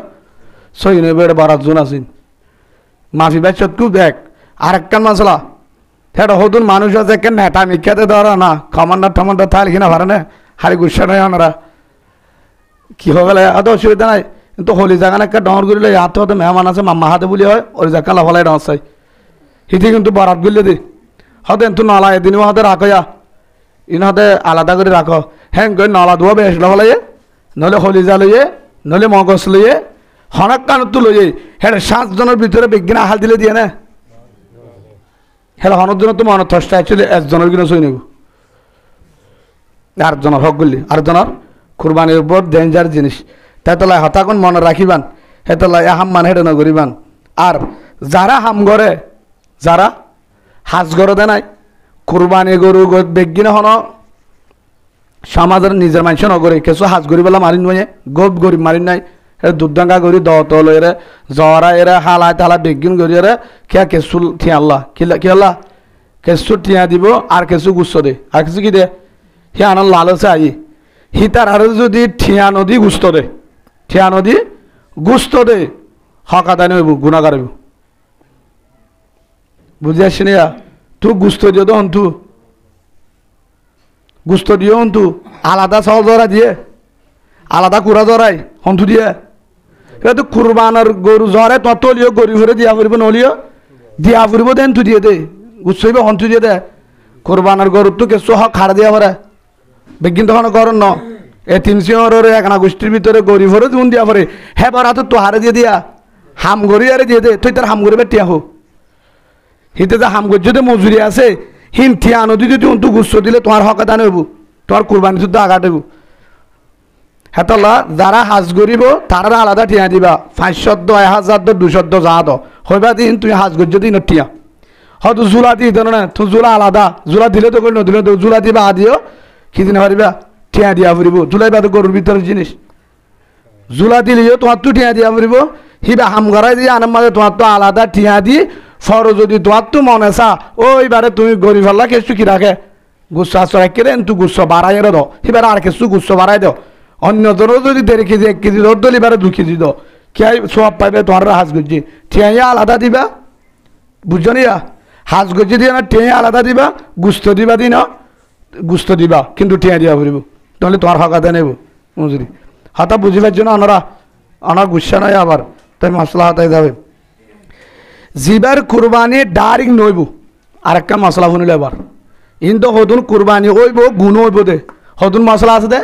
সই নেব এটা বরাত জন আছেন মাফি বেশ খুব দেখ আর একখান মাসলা সেটা হতুন মানুষ আছে কেন নেটা মিখ্যাতে ধরা না কমান্ডার টমান্ডার থাকলে কিনা পারে না হারি গুসা নয় ওনারা কি হয়ে গেলে অত অসুবিধা নাই কিন্তু হলি জাগান একটা ডর করলে হাতে হতে মেহমান আছে মাম্মা হাতে বলি হয় ওই জায়গা লাফালাই ডর চাই হিতে কিন্তু বরাত গুলি দি হতে কিন্তু নলা এদিন হাতে রাখয়া ইন হাতে আলাদা করে রাখো হ্যাঁ করে নলা ধোয়া বেশ লাফালাইয়ে নলে হলিজা লইয়ে নলে মগজ লইয়ে হনক কানত লইয়ে হ্যাঁ 7 জনের ভিতরে বিজ্ঞান আহাল দিলে দিয়ে না হ্যাঁ হনের জন্য তো মনে থসটা অ্যাকচুয়ালি একজনের কিনা সই নেব আরেকজনের হক গুলি আরেকজনের কুরবানির উপর ডেঞ্জার জিনিস তাই তোলা হতাকন মনে রাখিবান হে তোলা হাম মান হেঁটে নগরিবান আর যারা হাম করে যারা হাজ গড়ে দেয় নাই কুরবানি গরু বেগিনে হন সমাজের নিজের মানুষ নগরে কিছু হাজ গরি বেলা মারিন নয় গোপ গরিব মারিন নাই দুর্দাঙ্গা গরি দল এরে জরা এরে হালায় তালা বেগিন গরি এরে কে কেসু থিয়া আল্লাহ কি আল্লাহ কেসু ঠিয়া দিব আর কিছু গুচ্ছ দে আর কিছু কি দে হি আনার লালসে আই হিতার আর যদি ঠিয়া নদী গুস্ত দে ঠিয়া নদী গুস্ত দে হকাদানি হইব গুণাগার হইব বুঝে আসছি না তু গুস্ত দিও তো হন্তু গুস্ত দিও হন্তু আলাদা চাউল জরা দিয়ে আলাদা কুড়া জরাই হন্তু দিয়ে এটা তো কুরবানার গরু জরে তত লিও গরি ভরে দিয়া ফুরিব নলিও দিয়া ফুরিব দেন তু দিয়ে দে গুছইব হন্তু দিয়ে দে কুরবানার গরু তো কেসু হক খাড়া দিয়া ভরে বেগিন তখন গরম ন এ 300 একনা গোষ্ঠীর ভিতরে গরি ভরে দুন দিয়া ভরে হ্যাঁ বার হাতে তো হারে দিয়ে দিয়া হাম গরি আরে দিয়ে দে তুই তার হাম গরি বেটিয়া হো হিতে যে হাম গরি যদি মজুরি আছে হিম ঠিয়া নদী যদি অন্তু গুচ্ছ দিলে তোমার হকা দান হইব তোমার কুরবানি শুদ্ধ আঘাত হইব হেতলা যারা হাজ গরিব তারা আলাদা ঠিয়া দিবা 500 1000 200 যা দ হইবা দিন তুই হাজ গরি যদি নঠিয়া হয়তো জুলা দিয়ে দেন না তো জুলা আলাদা জুলা দিলে তো করি নদিলে তো জুলা দিবা আদিও কি দিন পারিবা ঠিয়া দিয়া ফুরিব জুলাই বা তো গরুর ভিতরের জিনিস জুলা দিলেও তোমার তো ঠিয়া দিয়া ফুরিব হিবা হাম গড়াই দিয়ে আনার মাঝে তোমার তো আলাদা ঠিয়া দি ফর যদি তোমার তো মনে চা ওইবারে তুমি গরিব হল্লা কেসু কি রাখে গুচ্ছ আশ্রয় কেড়ে তু গুচ্ছ বাড়াই দাও এবার আর কিছু গুচ্ছ বাড়াই দাও অন্যজনও যদি 1.5 কেজি 1 কেজি রোদ দলি এবারে 2 কেজি দাও কে সব পাইবে তোমার হাজ গজি ঠিয়া আলাদা দিবা বুঝছো নিয়া হাজ গজি দিয়ে না ঠিয়া আলাদা দিবা গুস্ত দিবা দিন গুস্ত দিবা কিন্তু ঠিয়া দিয়া ফুরিব তাহলে তোমার হকাতে নেব মজুরি হাতা বুঝিবার জন্য অনার গুসা নয় আবার তাই মশলা হাতায় যাবে জিবার কুরবানি ডাইরেক্ট নইব আরেকটা মশলা শুনিলে এবার কিন্তু হতুন কুরবানি ওইব গুণ হইব দে হতুন মশলা আছে দে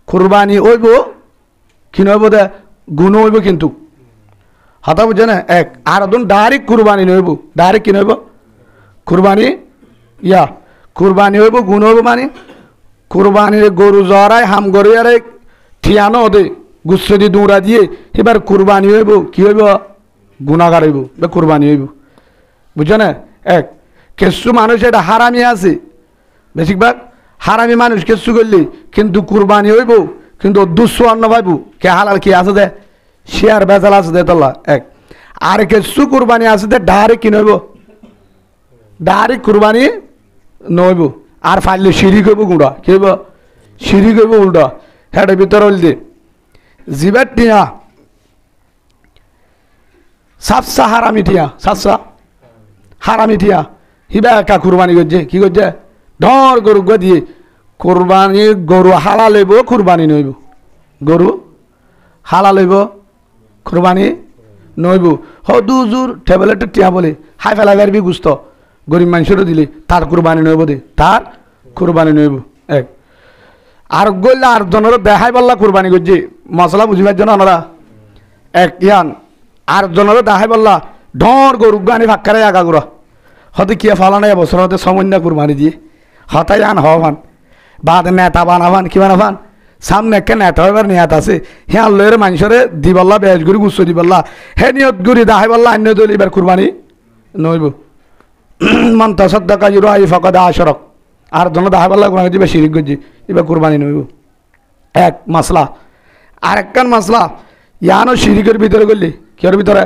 কুরবানি ওইব কি নইব দে গুণ হইব কিন্তু হাতা বুঝছে না এক আর হতুন ডাইরেক্ট কুরবানি নইব ডাইরেক্ট কি নইব কুরবানি ইয়া কুরবানি হইব গুণ হইব মানে কুরবানির গরু জরাই হাম গরিয়ারে ঠিয়ানো দে গুচ্ছ দিয়ে দৌড়া দিয়ে এবার কুরবানি হইব কি হইব গুণাগার হইব বা কুরবানি হইব বুঝছো না এক কিছু মানুষ এটা হারামি আছে বেশিরভাগ হারামি মানুষ কিছু করলি কিন্তু কুরবানি হইব কিন্তু দুঃস্ব অন্ন পাইব কে হালাল কি আছে দে শেয়ার বেচাল আছে দে তোলা এক আর কিছু কুরবানি আছে দে ডাইরেক্ট কি নইব ডাইরেক্ট কুরবানি নইব আর ফাইলে শিরিক হইব গুঁড়া কি হইব শিরিক হইব উল্টা হেঁটে ভিতরে হইল দিয়ে জিবার টিয়া সাফসা হারামি টিয়া সাফসা হারামি টিয়া হিবা একা কুরবানি করছে কি করছে ঢর গরু গো দিয়ে কুরবানি গরু হালা লইব কুরবানি নইব গরু হালা লইব কুরবানি নইব দুজুর টেবলেট টিয়া বলে হাই ফেলা বেরবি গুস্ত গরিব মানুষেরও দিলে তার কুরবানি নইব দে তার কুরবানি নইব এক আর গইলে আর জনের দেখাই পাল্লা কুরবানি করছে মশলা বুঝিবার জন্য আমরা এক ইয়ান আর জনের দেখাই পাল্লা ঢর গরু গানি ফাঁকারে আগা গুড়া হতে কিয়া ফালানো এবছর হতে সমন্যা কুরবানি দিয়ে হতাই আন হবান বাদ নেতা বানাবান কি বানাবান সামনে একটা নেতা হইবার নিয়াত আছে হ্যাঁ লয়ের মানুষরে দিবাল্লা বেশ গুড়ি গুচ্ছ দিবাল্লা হে নিয়ত গুড়ি দেখাই পাল্লা অন্য দল এবার কুরবানি নইব মন্তা সদ্দাকা জুড়ো আই ফকদা আশরক আর জন দেখা পাল্লা কোরআন দিবে শিরিক করছি এবার কুরবানি নইব এক মশলা আর একখান মশলা ইয়ানো শিরিকের ভিতরে করলি কিয়র ভিতরে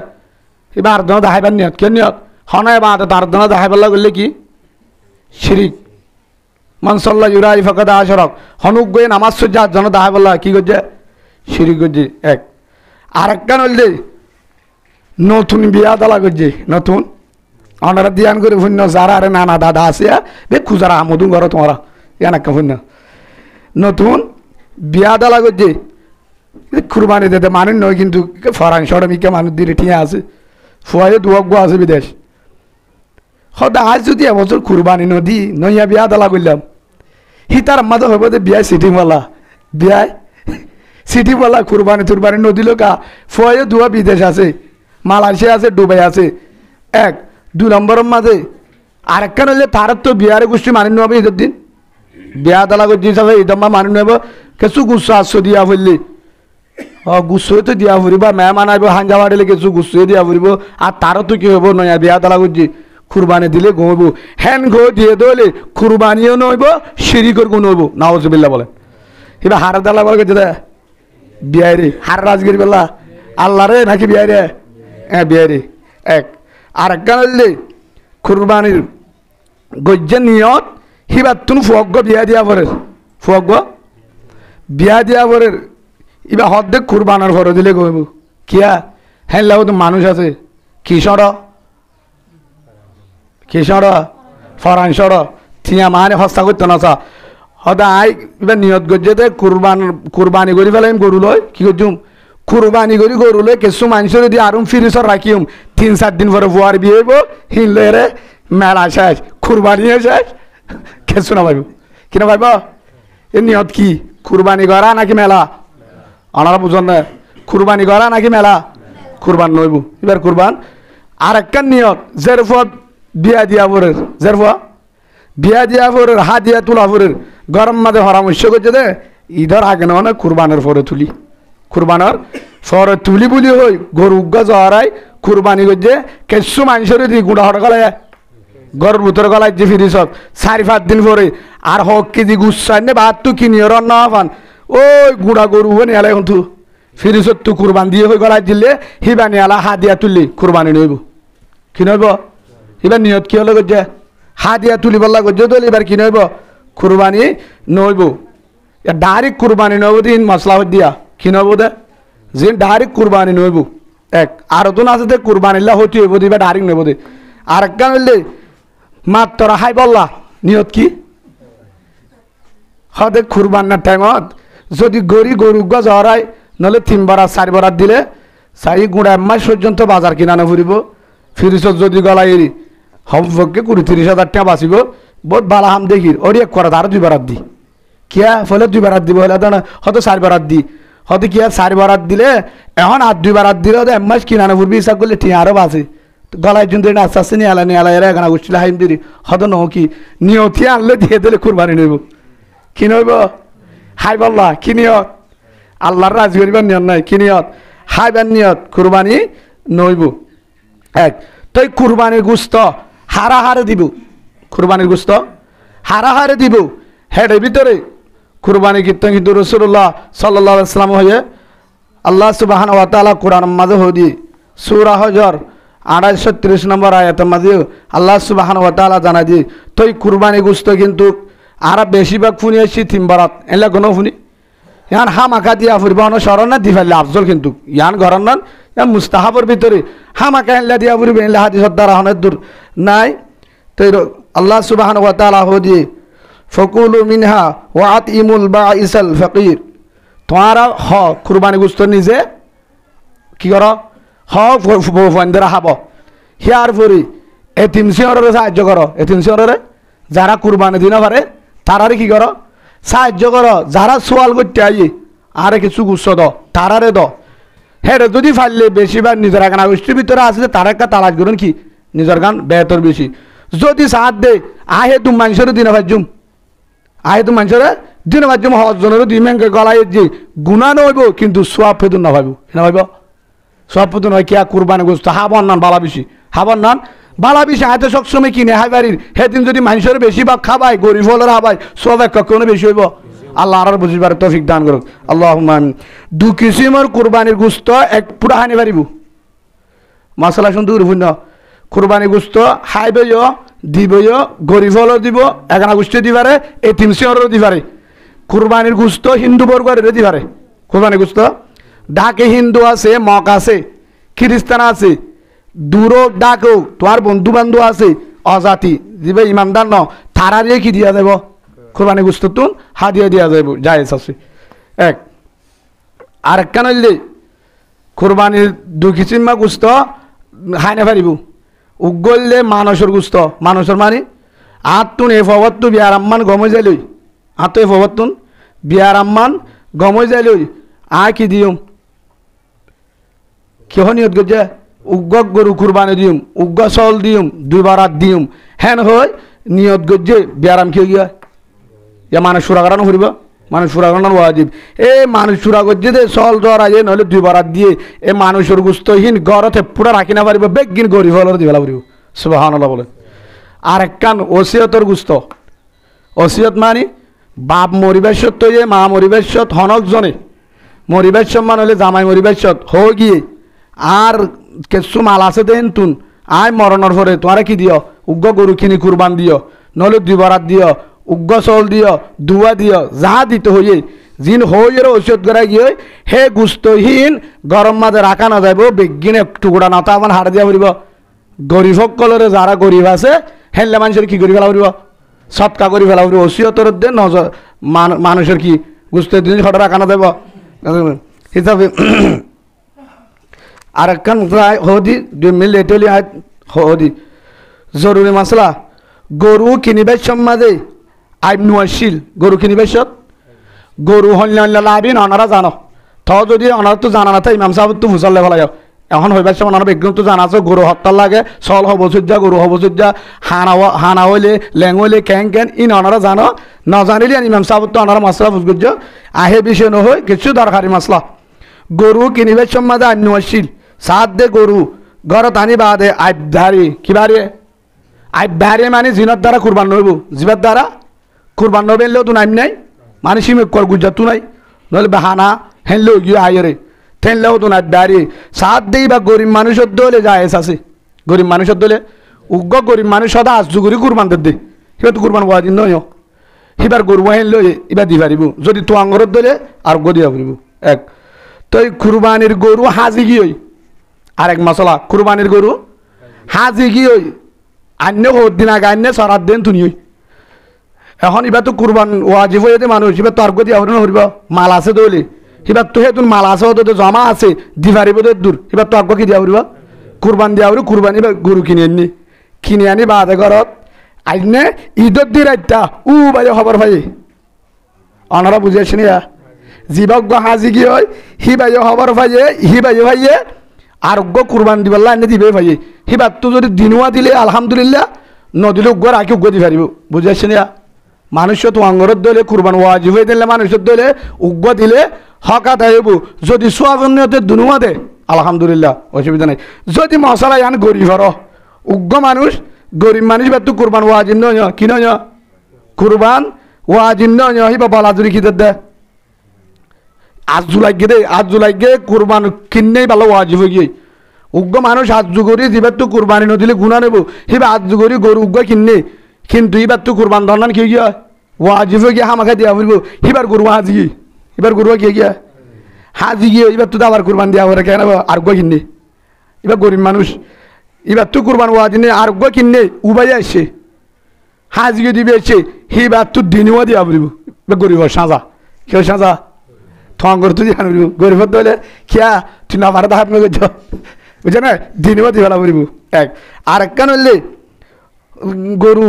এবার আর জন দেখাইবার নিয়ত কে নিয়ত হনায় বা তার জন দেখাই পাল্লা করলে কি শিরিক মনসল্লা জুরাই ফকদা আশরক হনুক গয়ে নামাজ সজ্জা আর জন দেখাই পাল্লা কি করছে শিরিক করছি এক আর একখান হইল যে নতুন বিয়া দালা করছে নতুন অনারা দিয়ান করে শূন্য যারা আরে নানা দাদা আছে বে খুজারা আমদুন ঘর তোমারা ইয়ান একটা শূন্য নতুন বিয়া দালা করছে কুরবানি দিতে মানুষ নয় কিন্তু ফরান সরমিকে মানুষ দিয়ে ঠিয়া আছে ফুয়াই দুয়াগ্য আছে বিদেশ সদা আজ যদি এবছর কুরবানি নদী নইয়া বিয়া দালা করলাম হি তার আম্মা তো হইব যে বিয়ায় সিটিওয়ালা বিয়ায় সিটিওয়ালা কুরবানি টুরবানি নদীল কা ফুয়াই দুয়া বিদেশ আছে মালয়েশিয়া আছে দুবাই আছে এক 2 নম্বরের মাঝে আরেকখান হইলে তার তো বিয়ারে গোষ্ঠী মানি নেব ঈদের দিন বিয়া দালা করছি হিসাবে ঈদম্মা মানি নেব কিছু গুচ্ছ আসছো দিয়া ফুরলি গুচ্ছই তো দিয়া ফুরিব মেহমান আইব হাঞ্জা বাড়িলে কিছু গুচ্ছই দিয়া ফুরিব আর তারও তো কি হবো নয়া বিয়া দালা করছি কুরবানি দিলে ঘুমব হ্যান ঘো দিয়ে দলে কুরবানিও নইব শিরিকর গুণ হইব নাওজুবিল্লাহ বলে এবার হার দালা বলে গেছে দে বিয়াই রে হার রাজগির বেলা আল্লাহ রে নাকি বিয়াই রে হ্যাঁ বিয়াই রে এক আর একখান হইলে কুরবানির গজ্জের নিয়ত হিবার তুন ফুয়গ্য বিয়া দিয়া পরে ফুয়গ্য বিয়া দিয়া পরে এবার হদ্দে কুরবানার ঘর দিলে গইব কিয়া হ্যাঁ লাগো তো মানুষ আছে কিশোর ফরানসর থিয়া মানে হস্তা করতে নাচা সদায় এবার নিয়ত গজ্জে দে কুরবানি করি ফেলাইম গরু লয় কি করছুম কুরবানি করি গরু লয় কিছু মানুষের যদি আরম ফিরিসর রাখিম 3-4 দিন পরে বুয়ার বিয়ে হইব হিনলে রে মেলা শেষ কুরবানি শেষ কিছু না ভাইব কিনা ভাইব এ নিয়ত কি কুরবানি করা নাকি মেলা ওনারা বুঝন না কুরবানি করা নাকি মেলা কুরবান নইব এবার কুরবান আর একটা নিয়ত জেরফত বিয়া দিয়া পরের জেরফা বিয়া দিয়া পরের হা দিয়া তোলা পরের গরম মাঝে পরামর্শ করছে দে ঈদের আগে না কুরবানের পরে তুলি কুরবানের পরে তুলি বলি হই গরু জহারাই কুরবানি করছে কিছু মানুষের দি গুঁড়া হট গলায় গরুর ভিতরে গলায় যে ফিরিস 4-5 দিন পরে আর হক কেজি গুচ্ছাই নে ভাত তো কিনি রান্না হবান ওই গুঁড়া গরু হয়ে নিয়ালে এখন তু ফিরিসত তু কুরবান দিয়ে হয়ে গলায় দিলে হিবা নিয়ালা হা দিয়া তুললি কুরবানি নইব কি নইব এবার নিয়ত কি হলে করছে হা দিয়া তুলি বললা করছে তো এবার কি নইব কুরবানি নইব ডাইরেক্ট কুরবানি নইব দিন মশলা দিয়া কি নইব দে যে ডাইরেক্ট কুরবানি নইব এক আর তো না আছে কুরবানিল্লা হইতে হইব দিবা ডাইরেক্ট নইব দে আর একটা হইলে মাত্র হাই বললা নিয়ত কি হদে কুরবানার টাইমত যদি গরু জহরাই নহলে 3 বরাত 4 বরাত দিলে 4 গুঁড়া মাস পর্যন্ত বাজার কিনা না ফুরিব ফিরিসত যদি গলা এরি সম্পর্কে 20-30 হাজার টাকা বাঁচিব বহুত বালা হাম দেখির ওরি এক করা তারা 2 বারাত দি কিয়া ফলে 2 বারাত দিব হলে হয়তো 4 বারাত দি হয়তো কিয়া 4 বারাত দিলে এখন আর 2 বারাত দিলে হয়তো এমাস কিনানো ফুরবি হিসাব করলে ঠিক আরও বাঁচে গলায় জুন দিন আস্তে আস্তে নিয়ে আলা এরা এখানে উঠছিল হাইম দিদি হয়তো নহ কি নিয়তি আনলে দিয়ে দিলে কুরবানি নইব কি নইব হাই বল্লা কি নিয়ত আল্লাহর রাজি করিবার নিয়ত নাই কি নিয়ত হাইবার নিয়ত কুরবানি নইব এক তই কুরবানির গুস্ত হারে দিব কুরবানির গুস্ত হারে দিব হেডের ভিতরে কুরবানি কীর্তন কিন্তু রাসূলুল্লাহ সাল্লাল্লাহু আলাইহি ওয়াসাল্লাম হয়ে আল্লাহ সুবহানাহু ওয়া তাআলা কোরআনের মাঝে হদি সূরা হজর 230 নম্বর আয়াতের মাঝে আল্লাহ সুবহানাহু ওয়া তাআলা জানাই দি তই কুরবানি গুস্ত কিন্তু আর বেশিরভাগ ফুনি আসছি তিনবারাত এলা কোনো ফুনি ইয়ান হামাকা দিয়া ফুরব না শরণ না দিফাইলে আফজল কিন্তু ইয়ান ঘরন না ইয়ান মুস্তাহাবর ভিতরে হামাকা এলা দিয়া ফুরব এলা হাদিসের দ্বারা হনের দূর নাই তই আল্লাহ সুবহানাহু ওয়া তাআলা হদি ফকুলু মিনহা ওয়া আতিমুল বাঈসাল ফাকির তোমারা হ কুরবানি গুস্ত নিজে কি কর হ ফন্দেরা হাব হিয়ার পরি এতিম সিংহরে সাহায্য করো এতিম সিংহরে যারা কুরবানি দিন পারে তারারে কি করো সাহায্য করো যারা সোয়াল করতে আই আরে কিছু গুচ্ছ দ তারারে দ হ্যাঁ যদি ফাইলে বেশিরভাগ নিজের গান গোষ্ঠীর ভিতরে আছে তারা একটা তালাশ করুন কি নিজের গান বেহতর বেশি যদি সাহায্য দে আহে তুমি মানুষের দিন ভাজুম আহে তুমি মানুষের দিন ভাজুম হজনের দুই মেঙ্গে গলায় যে গুণা নইব কিন্তু সোয়াব ফেদুন না ভাইব না ভাইব সব পুতুন হয় কিয়া কুরবানি গোস্ত হাবন নান বালা বেশি হাবন নান বালা বেশি হাতে সবসময় কিনে হাই বাড়ির সেদিন যদি মানুষের বেশি বা খাবাই গরিব হলের হাবাই সব এক কখনো বেশি হইব আল্লাহ আর বুঝিবার তৌফিক দান করুক আল্লাহুম্মা আমিন 2 কিসিমের কুরবানির গোস্ত এক পুরা হানি পারিব মশলা শুন দূর ভুন্য কুরবানি গোস্ত হাইবেও দিবও গরিব হলেও দিব এগানা গোষ্ঠী দিবারে এতিম সিংহরও দিবারে কুরবানির গোস্ত হিন্দু বর্গের দিবারে কুরবানি গোস্ত ডাকে হিন্দু আছে মক আছে খ্রিস্টান আছে দূরও ডাকেও তোমার বন্ধু বান্ধব আছে অজাতি দিবে ইমানদার ন তারারে কি দিয়া যাব কুরবানি গোস্ত তুন হাদিয়া দিয়া যাব জায়েজ আছে এক আর কেন হইলে কুরবানির 2 কিসিমা গোস্ত খাই না পারিব উগললে মানুষের গোস্ত মানুষের মানে আতুন এ ফবত্তু বিয়ার আম্মান গমে যাইলই আতো এ ফবত্তুন বিয়ার আম্মান গমে যাইলই আ কি দিম কেহ নিয়ত করছে উগ্গ গরু কুরবানি দিম উগ্গ চল দিম 2 বারাত দিম হেন হয় নিয়ত করছে বিয়ারাম কি গিয়া ইয়া মানুষ সুরাগানো ফুরিব মানুষ সুরাগানোর ওয়াজিব এ মানুষ সুরা করছে যে চল জ্বর আইয়ে নহলে 2 বারাত দিয়ে এ মানুষের গুস্তহীন ঘরতে পুরা রাখি না পারিব বেগিন গরিব হলের দিবেলা পারিব সুবহানাল্লাহ বলে আর একখান ওসিয়তর গুস্ত ওসিয়ত মানে বাপ মরিবেশত তৈয়ে মা মরিবেশত হনক জনে মরিবেশ সম্মান হলে জামাই মরিবেশত হয়ে গিয়ে আর কিছু মাল আছে দেন তুন আয় মরণের পরে তোমারা কি দিও উগ্র গরু কিনি কুরবান দিও নহলে 2 বারাত দিও উগ্র চল দিও দুয়া দিও যা দিতে হইয়ে জিন হইয়ের ঔষধ করাই গিয়ে হে গুস্তহীন গরম মাঝে রাখা না যাইব বেগিন এক টুকুরা না তো আমার হাড় দিয়া পড়িব গরিব সকলরে যারা গরিব আছে হেললে মানুষের কি করি ফেলা পড়িব সৎকা করি ফেলা পড়িব ওসিয়তর দে নজর মানুষের কি গুস্তের দিন হঠাৎ রাখা না যাইব হিসাবে আর একখান হদি 2 মিল এটলি হদি জরুরি মশলা গরু কিনিবার সমাজে আইব নুয়াশিল গরু কিনিবার সত গরু হল্য লাভিন অনারা জানো তো যদি অনারা তো জানা না তো ইমাম সাহেব তো ফুসালে ফেলা যাও এখন হইবার সময় অনারা বিজ্ঞান তো জানা আছে গরু হত্যার লাগে চল হব সজ্জা গরু হব সজ্জা হানা হইলে লেং হইলে ক্যাং ইন অনারা জানো না জানিলে ইমাম সাহেব তো অনারা মশলা ফুসগুজ আহে বিষয় নহয় কিছু দরকারি মশলা গরু কিনিবার সমাজে আইব নুয়াশিল সাত দে গরু ঘরত আনি বাদে আইবধারি কিবারে আইবধারি মানে জিনত দ্বারা কুরবান নইব জিবার দ্বারা কুরবান নবেলেও তো নাইম নাই মানে সিমে কর গুজা তো নাই নহলে বাহানা হেনলেও গিয়ে আইরে থেনলেও তো আইবধারি সাত দেই বা গরিব মানুষের দলে যায় আছে গরিব মানুষের দলে উগ্র গরিব মানুষ সদা আজু করি কুরবান দে সিবা তো কুরবান হওয়া দিন নয় সিবার গরু হেনলেও এবার দি পারিব যদি তো আঙ্গরের দলে আর গদিয়া পারিব এক তো কুরবানির গরু হাজি গিয়ে আর এক মশলা কুরবানির গরু হাজি কি ওই আন্য দিন আগে আন্য সরার দিন তুনি এখন এবার তো কুরবান ওয়াজিব হয়ে মানুষ এবার তর্ক দিয়া হরিণ হরিব মাল আছে দৌলে এবার তো হে তুমি মাল আছে তো জমা আছে দিবারিব দূর এবার তর্ক কি দিয়া হরিব কুরবান দিয়া হরি কুরবানি এবার গরু কিনে আনি কিনি আনি বাদে ঘরত আইনে ঈদত দি রাইতা বাইয়ে খবর পাই অনারা বুঝিয়েছি না জীবজ্ঞ হাজি কি হয় হি বাইয়ে খবর পাইয়ে হি বাইয়ে ভাইয়ে আরোগ্য কুরবান দিবাল্লা এনে দিবে ভাইয়ে হিবার তো যদি দিনুয়া দিলে আলহামদুলিল্লাহ নদিলে উগ্র রাখি উগ্র দি পারিব বুঝিয়েছি না মানুষের তো অঙ্গরত দলে কুরবান ওয়াজিব হয়ে দিলে মানুষের দলে উগ্র দিলে হকাত আইব যদি সোয়াজনীয়তে দুনুয়া দে আলহামদুলিল্লাহ অসুবিধা নাই যদি মশলা আন গরিব হর উগ্র মানুষ গরিব মানুষ বা তো কুরবান ওয়াজিব নয় কি নয় কুরবান ওয়াজিব নয় হিবা বলাজুরি কি দে আজ জুলাই গে কুরবান কিনেই ভালো ওয়াজিব হয়ে গিয়ে উগ্র মানুষ আজ যুগরি দিবার তো কুরবানি নদিলে গুণা নেব হিবা আজ যুগরি গরু উগ্র কিনে কিন্তু এবার তো কুরবান ধরনান কি গিয়া ওয়াজিব হয়ে গিয়া হামাখা দিয়া বলব হিবার গরু হাজি এবার গরু কে গিয়া হাজি গিয়ে এবার তো আবার কুরবান দেওয়া হয়ে কেন আর গো কিনে এবার গরিব মানুষ এবার তো কুরবান ওয়াজিব নেই আর গো কিনে উবাই আসছে হাজি গিয়ে দিবে এসে হিবার তো দিনও দিয়া বলব এবার গরিব সাজা কেউ সাজা থঙ্গর তুই জান বলব গরিব দলে কিয়া তুই না পারে হাত মেঘ বুঝছে না দিনও দিবেলা বলব এক আর একখান হইলে গরু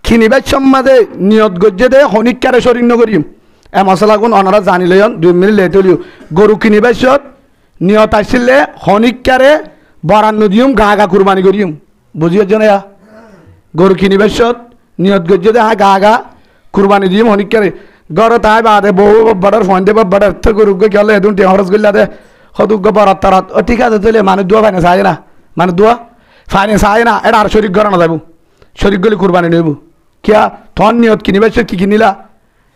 কিনিবার সম্মাদে নিয়ত গজ্জে দে হনিকারে শরীর নগরিম এ মশলাগুন অনারা জানিলে 2 মিনিট লেট হলিও গরু কিনিবার নিয়ত আসলে হনিকারে বরান্ন দিম গা কুরবানি করিম বুঝিয়েছ না গরু কিনিবার নিয়ত গজ্জে দে গা কুরবানি দিম হনিকারে গড় তাই বাদে বহু বড়ার ফোন দেব বড়ার তো গরু গেলে এদুন টেহরস গল্লা দে হদুগ্য বরাত তারাত ঠিক আছে তাহলে মানে দোয়া ফাইনে চাই না মানে দোয়া ফাইনে চাই না এটা আর শরীর গড়ানো যাব শরীর গলি কুরবানি নেব কিয়া থন নিয়ত কিনিবার কি কিনিলা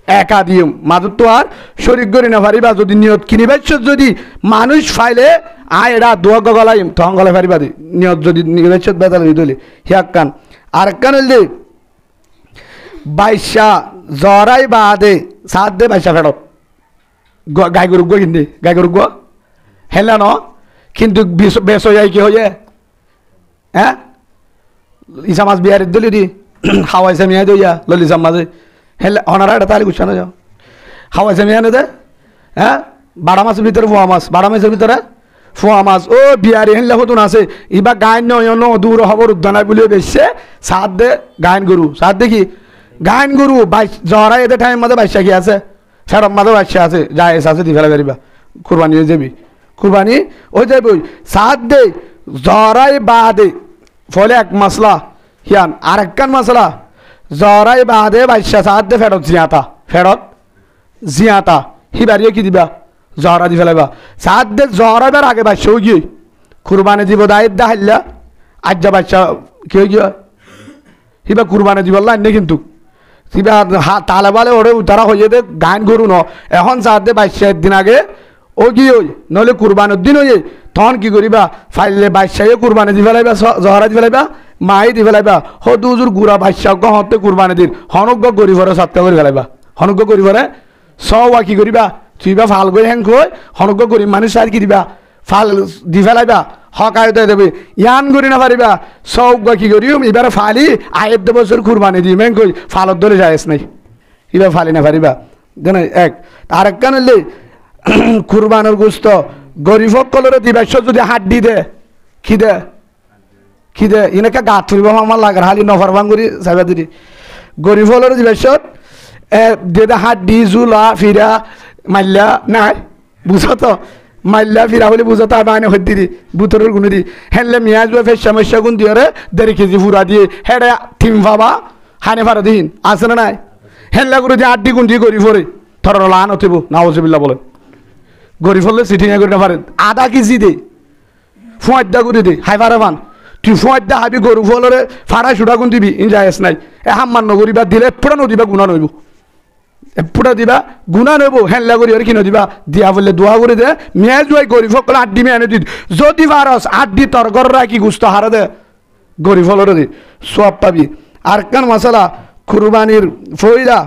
একা দিম মাদুর তো আর শরীর গড়ি না পারিবা যদি নিয়ত কিনিবার যদি মানুষ ফাইলে এটা দোয়া গলাইম থন গলা পারিবা দি নিয়ত যদি নিবার বেতাল দিলে হিয়াক কান আর কান হইলে বাইশা জরাই বাদে সাত দে বাইশা ফেরত গাই গরু গো কিনতে গাই গরু গো হেলা ন কিন্তু বেশ হয়ে যায় কি হয়ে হ্যাঁ ইসা মাছ বিহারের দিলি দি হাওয়াইসা মিয়া দইয়া ললিসাম মাঝে হেলে অনারা এটা তাহলে গুছানো যাও হাওয়াইসা মিয়া নে দে হ্যাঁ বাড়া মাছের ভিতরে ফোয়া মাছ বাড়া মাছের ভিতরে ফোয়া মাছ ও বিহারি হেনলে হতুন আছে ইবা গায়ন নয় দূর হবর উদ্যানায় বলে বেশছে সাত দে গায়ন গরু সাত দেখি গায়ন গরু জহরা এদের টাইম মাঝে বাইশা কি আছে ফেরম মাঝে বাইশা আছে যায় আছে দি ফেলা বেরিবা কুরবানি হয়ে যাবি কুরবানি হয়ে যাবি সাত দে জহরাই বাদে ফলে এক মশলা হিয়ান আর একখান মশলা জরাই বাদে বাইশা সাত দে ফেরত জিয়াতা হিবারিয়ে কি দিবা জহরা দি ফেলাইবা সাত দে জহরাইবার আগে বাইশা হয়ে গিয়ে কুরবানি দিব দায়ের দা হাইলা আজ্জা বাইশা কি হয়ে গিয়া হিবা কুরবানি দিব লাইনে কিন্তু হিবা তালে বালে ওরে তারা হয়ে দে গান গরু ন এখন সাত দে বাইশা দিন আগে ও গিয়ে ওই নহলে কুরবানের দিন হয়ে তখন কি করিবা ফাইলে বাইশাইয়ে কুরবানি দি ফেলাইবা জহরা দি ফেলাইবা মাই দি ফেলাইবা হদুজুর গুড়া বাইশা হতে কুরবানি দিন হনজ্ঞ গরিবরে সাতটা করে ফেলাইবা হনজ্ঞ গরিবরে সওয়া কি করিবা তুইবা ফাল গই হ্যাং কই হনজ্ঞ গরিব মানুষ আর কি দিবা ফাল দি ফেলাইবা হকায় দেবে ইয়ান করি না পারিবা সৌজ্ঞ কি করিম এবারে ফালি আয়ের বছর কুরবানি দিম হ্যাং কই ফালত ধরে যায়স নাই এবার ফালি না পারিবা জানো এক আর একখান হইলে কুরবানোর গুস্ত গরিব কলরে দিবাস যদি হাড্ডি দে কি দে এনেকে গাত ফুরিব আমার লাগার হালি নফর ভাঙ্গুরি চাইবা দিদি গরিব হলরে দিবাস দে হাড্ডি জুলা ফিরা মাল্লা নাই বুঝো তো মাল্লা ফিরা হলে বুঝো তো মানে হদ্দি দি বুতরের গুণে দি হেনলে মিয়াজ বা ফের সমস্যা গুণ দিয়ে 1.5 কেজি ফুরা দিয়ে হেডে থিম ভাবা হানে ফারা দিন আছে না নাই হেনলা করে দিয়ে আড্ডি গুণ দিয়ে গরিব হরে থর লান হতেব নাওজবিল্লা বলেন গরিব হলে সিটিংয়া করে না পারেন আধা কেজি দে ফুঁয়াদ্দা করে দে হাই ফারা পান তুই ফুঁয়াদ্দা হাবি গরু ফলরে ফাড়া সুটা গুণ দিবি ইন যায়স নাই এ হাম্মান নগরিবা দিলে পুরা নদিবা গুণা নইব পুরা দিবা গুণা নইব হেনলা করি আর কি নদিবা দিয়া বললে দোয়া করে দে মেয়ে জুয়াই গরিব সকলে আড্ডি মেয়ে এনে দি যদি পারস আড্ডি তর গররা কি গুস্ত হারা দে গরিব ফলরে দি সব পাবি আর কান মশলা কুরবানির ফইলা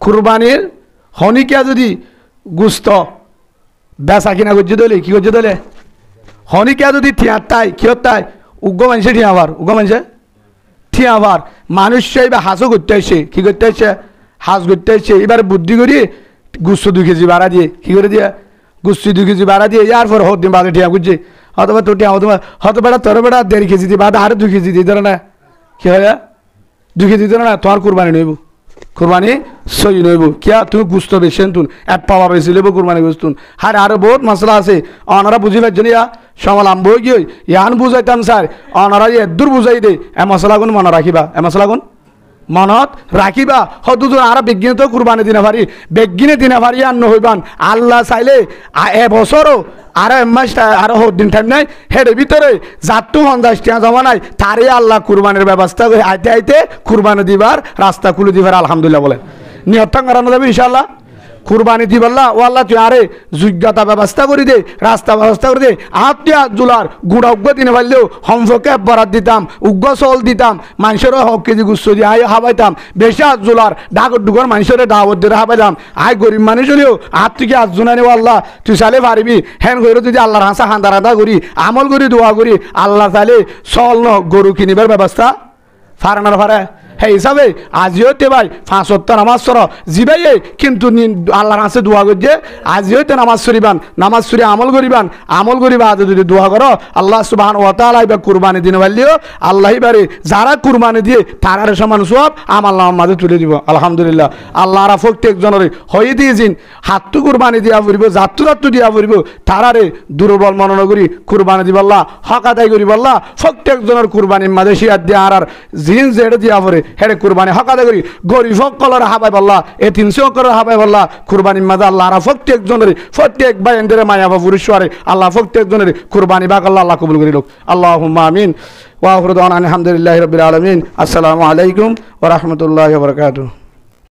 কুরবানির হনিকা যদি গুস্ত বেচা কিনা করছে দলে কি করছে দলে হনিকা যদি থিয়াতাই কিয়তাই উগ্র মানুষে ঠিয়াবার মানুষ বা হাঁসও করতে আসছে কি করতে আসছে হাঁস করতে আসছে এবার বুদ্ধি করি গুচ্ছ 2 কেজি বাড়া দিয়ে কী করে দিয়া গুচ্ছি 2 কেজি বাড়া দিয়ে ইয়ার পর হত দিন বাদে টিয়া গুজছে অথবা তোর টিয়া হয়তো বেটা তোর বেটা 1.5 কেজি দিয়ে বাদে আরো 2 কেজি দিয়ে ধরে না কী হয় 2 কেজি ধরে না তোমার কুরবানি নইব কুরবানি সই নইব কিয়া তুমি গুস্ত বেশি তুন এক পাওয়া বেশি লেব কুরবানি গুস্তুন হারে আরো বহুত মশলা আছে অনারা বুঝি পারছেন ইয়া সমালাম বই গিয়ে ইয়ান বুঝাইতাম স্যার অনারা দূর বুঝাই দে এ মশলাগুন মনে রাখিবা এ মশলাগুন মনত রাখিবা হতুন আর বিজ্ঞান তো কুরবানি দিনা পারি বেগিনে দিনা পারি আর নহইবান আল্লাহ চাইলে এবছরও আর মাস আরো দিন টাইম নাই হেডের ভিতরে যাত্তু 50 টাকা জমা নাই তারে আল্লাহ কুরবানির ব্যবস্থা আইতে আইতে কুরবানি দিবার রাস্তা খুলে দিবার আলহামদুলিল্লাহ বলেন নিয়তটা করানো যাবে ইনশাআল্লাহ কুরবানি দিবাল্লা ও আল্লাহ তুই আরে যোগ্যতা ব্যবস্থা করে দে রাস্তা ব্যবস্থা করে দে আত্মীয় জুলার গুড়া উগ্র দিনে পারলেও হমফকে বরাত দিতাম উগ্র চল দিতাম মানুষেরও 1 কেজি গুচ্ছ দিয়ে আয় হাবাইতাম বেশি জুলার ডাকর ডুগর মানুষের দাওয়াত দিয়ে হাবাইতাম আয় গরিব মানুষ হলেও তুই কি আজজুনানি ও আল্লাহ তুই চালে পারবি হ্যান করে যদি আল্লাহর হাসা হান্দা রান্দা করি আমল করি দোয়া করি আল্লাহ চাইলে চল ন গরু কিনিবার ব্যবস্থা ফারানার ফারে হে হিসাবে আজিও তে ভাই 5 ওয়াক্ত নামাজ সর জিবাইয়ে কিন্তু আল্লাহর কাছে দোয়া করছে আজিও তে নামাজ সরিবান নামাজ সরি আমল করিবা আজ যদি দোয়া করো আল্লাহ সুবহানাহু ওয়া তাআলা ইবা কুরবানি দিন বললিও আল্লাহই বারে যারা কুরবানি দিয়ে তারার সমান সওয়াব আমার মাঝে তুলে দিব আলহামদুলিল্লাহ আল্লাহর প্রত্যেক জনের হয়ে দিয়েছেন হাতটু কুরবানি দিয়া পড়িব জাত্তু দিয়া পড়িব তারারে দুর্বল মনন করি কুরবানি দিব আল্লাহ হক আদায় করিব আল্লাহ প্রত্যেক জনের কুরবানির মাঝে শিয়াত দিয়া আর জিন জেড়ে দিয়া পড়ে হেরে কুরবানি হক আদায় করি গরিব সকলের হাবাই বল্লা এ 300 করে হাবাই বল্লা কুরবানির মাঝে আল্লাহ আর প্রত্যেক জনের প্রত্যেক বাইন্দের মায়া বা পুরুষরে আল্লাহ প্রত্যেক জনের কুরবানি বাক আল্লাহ কবুল করি লোক আল্লাহুম্মা আমিন ওয়া আখিরু দাওয়ানা আলহামদুলিল্লাহি রাব্বিল আলামিন আসসালামু আলাইকুম ওয়া রাহমাতুল্লাহি ওয়া বারাকাতুহু।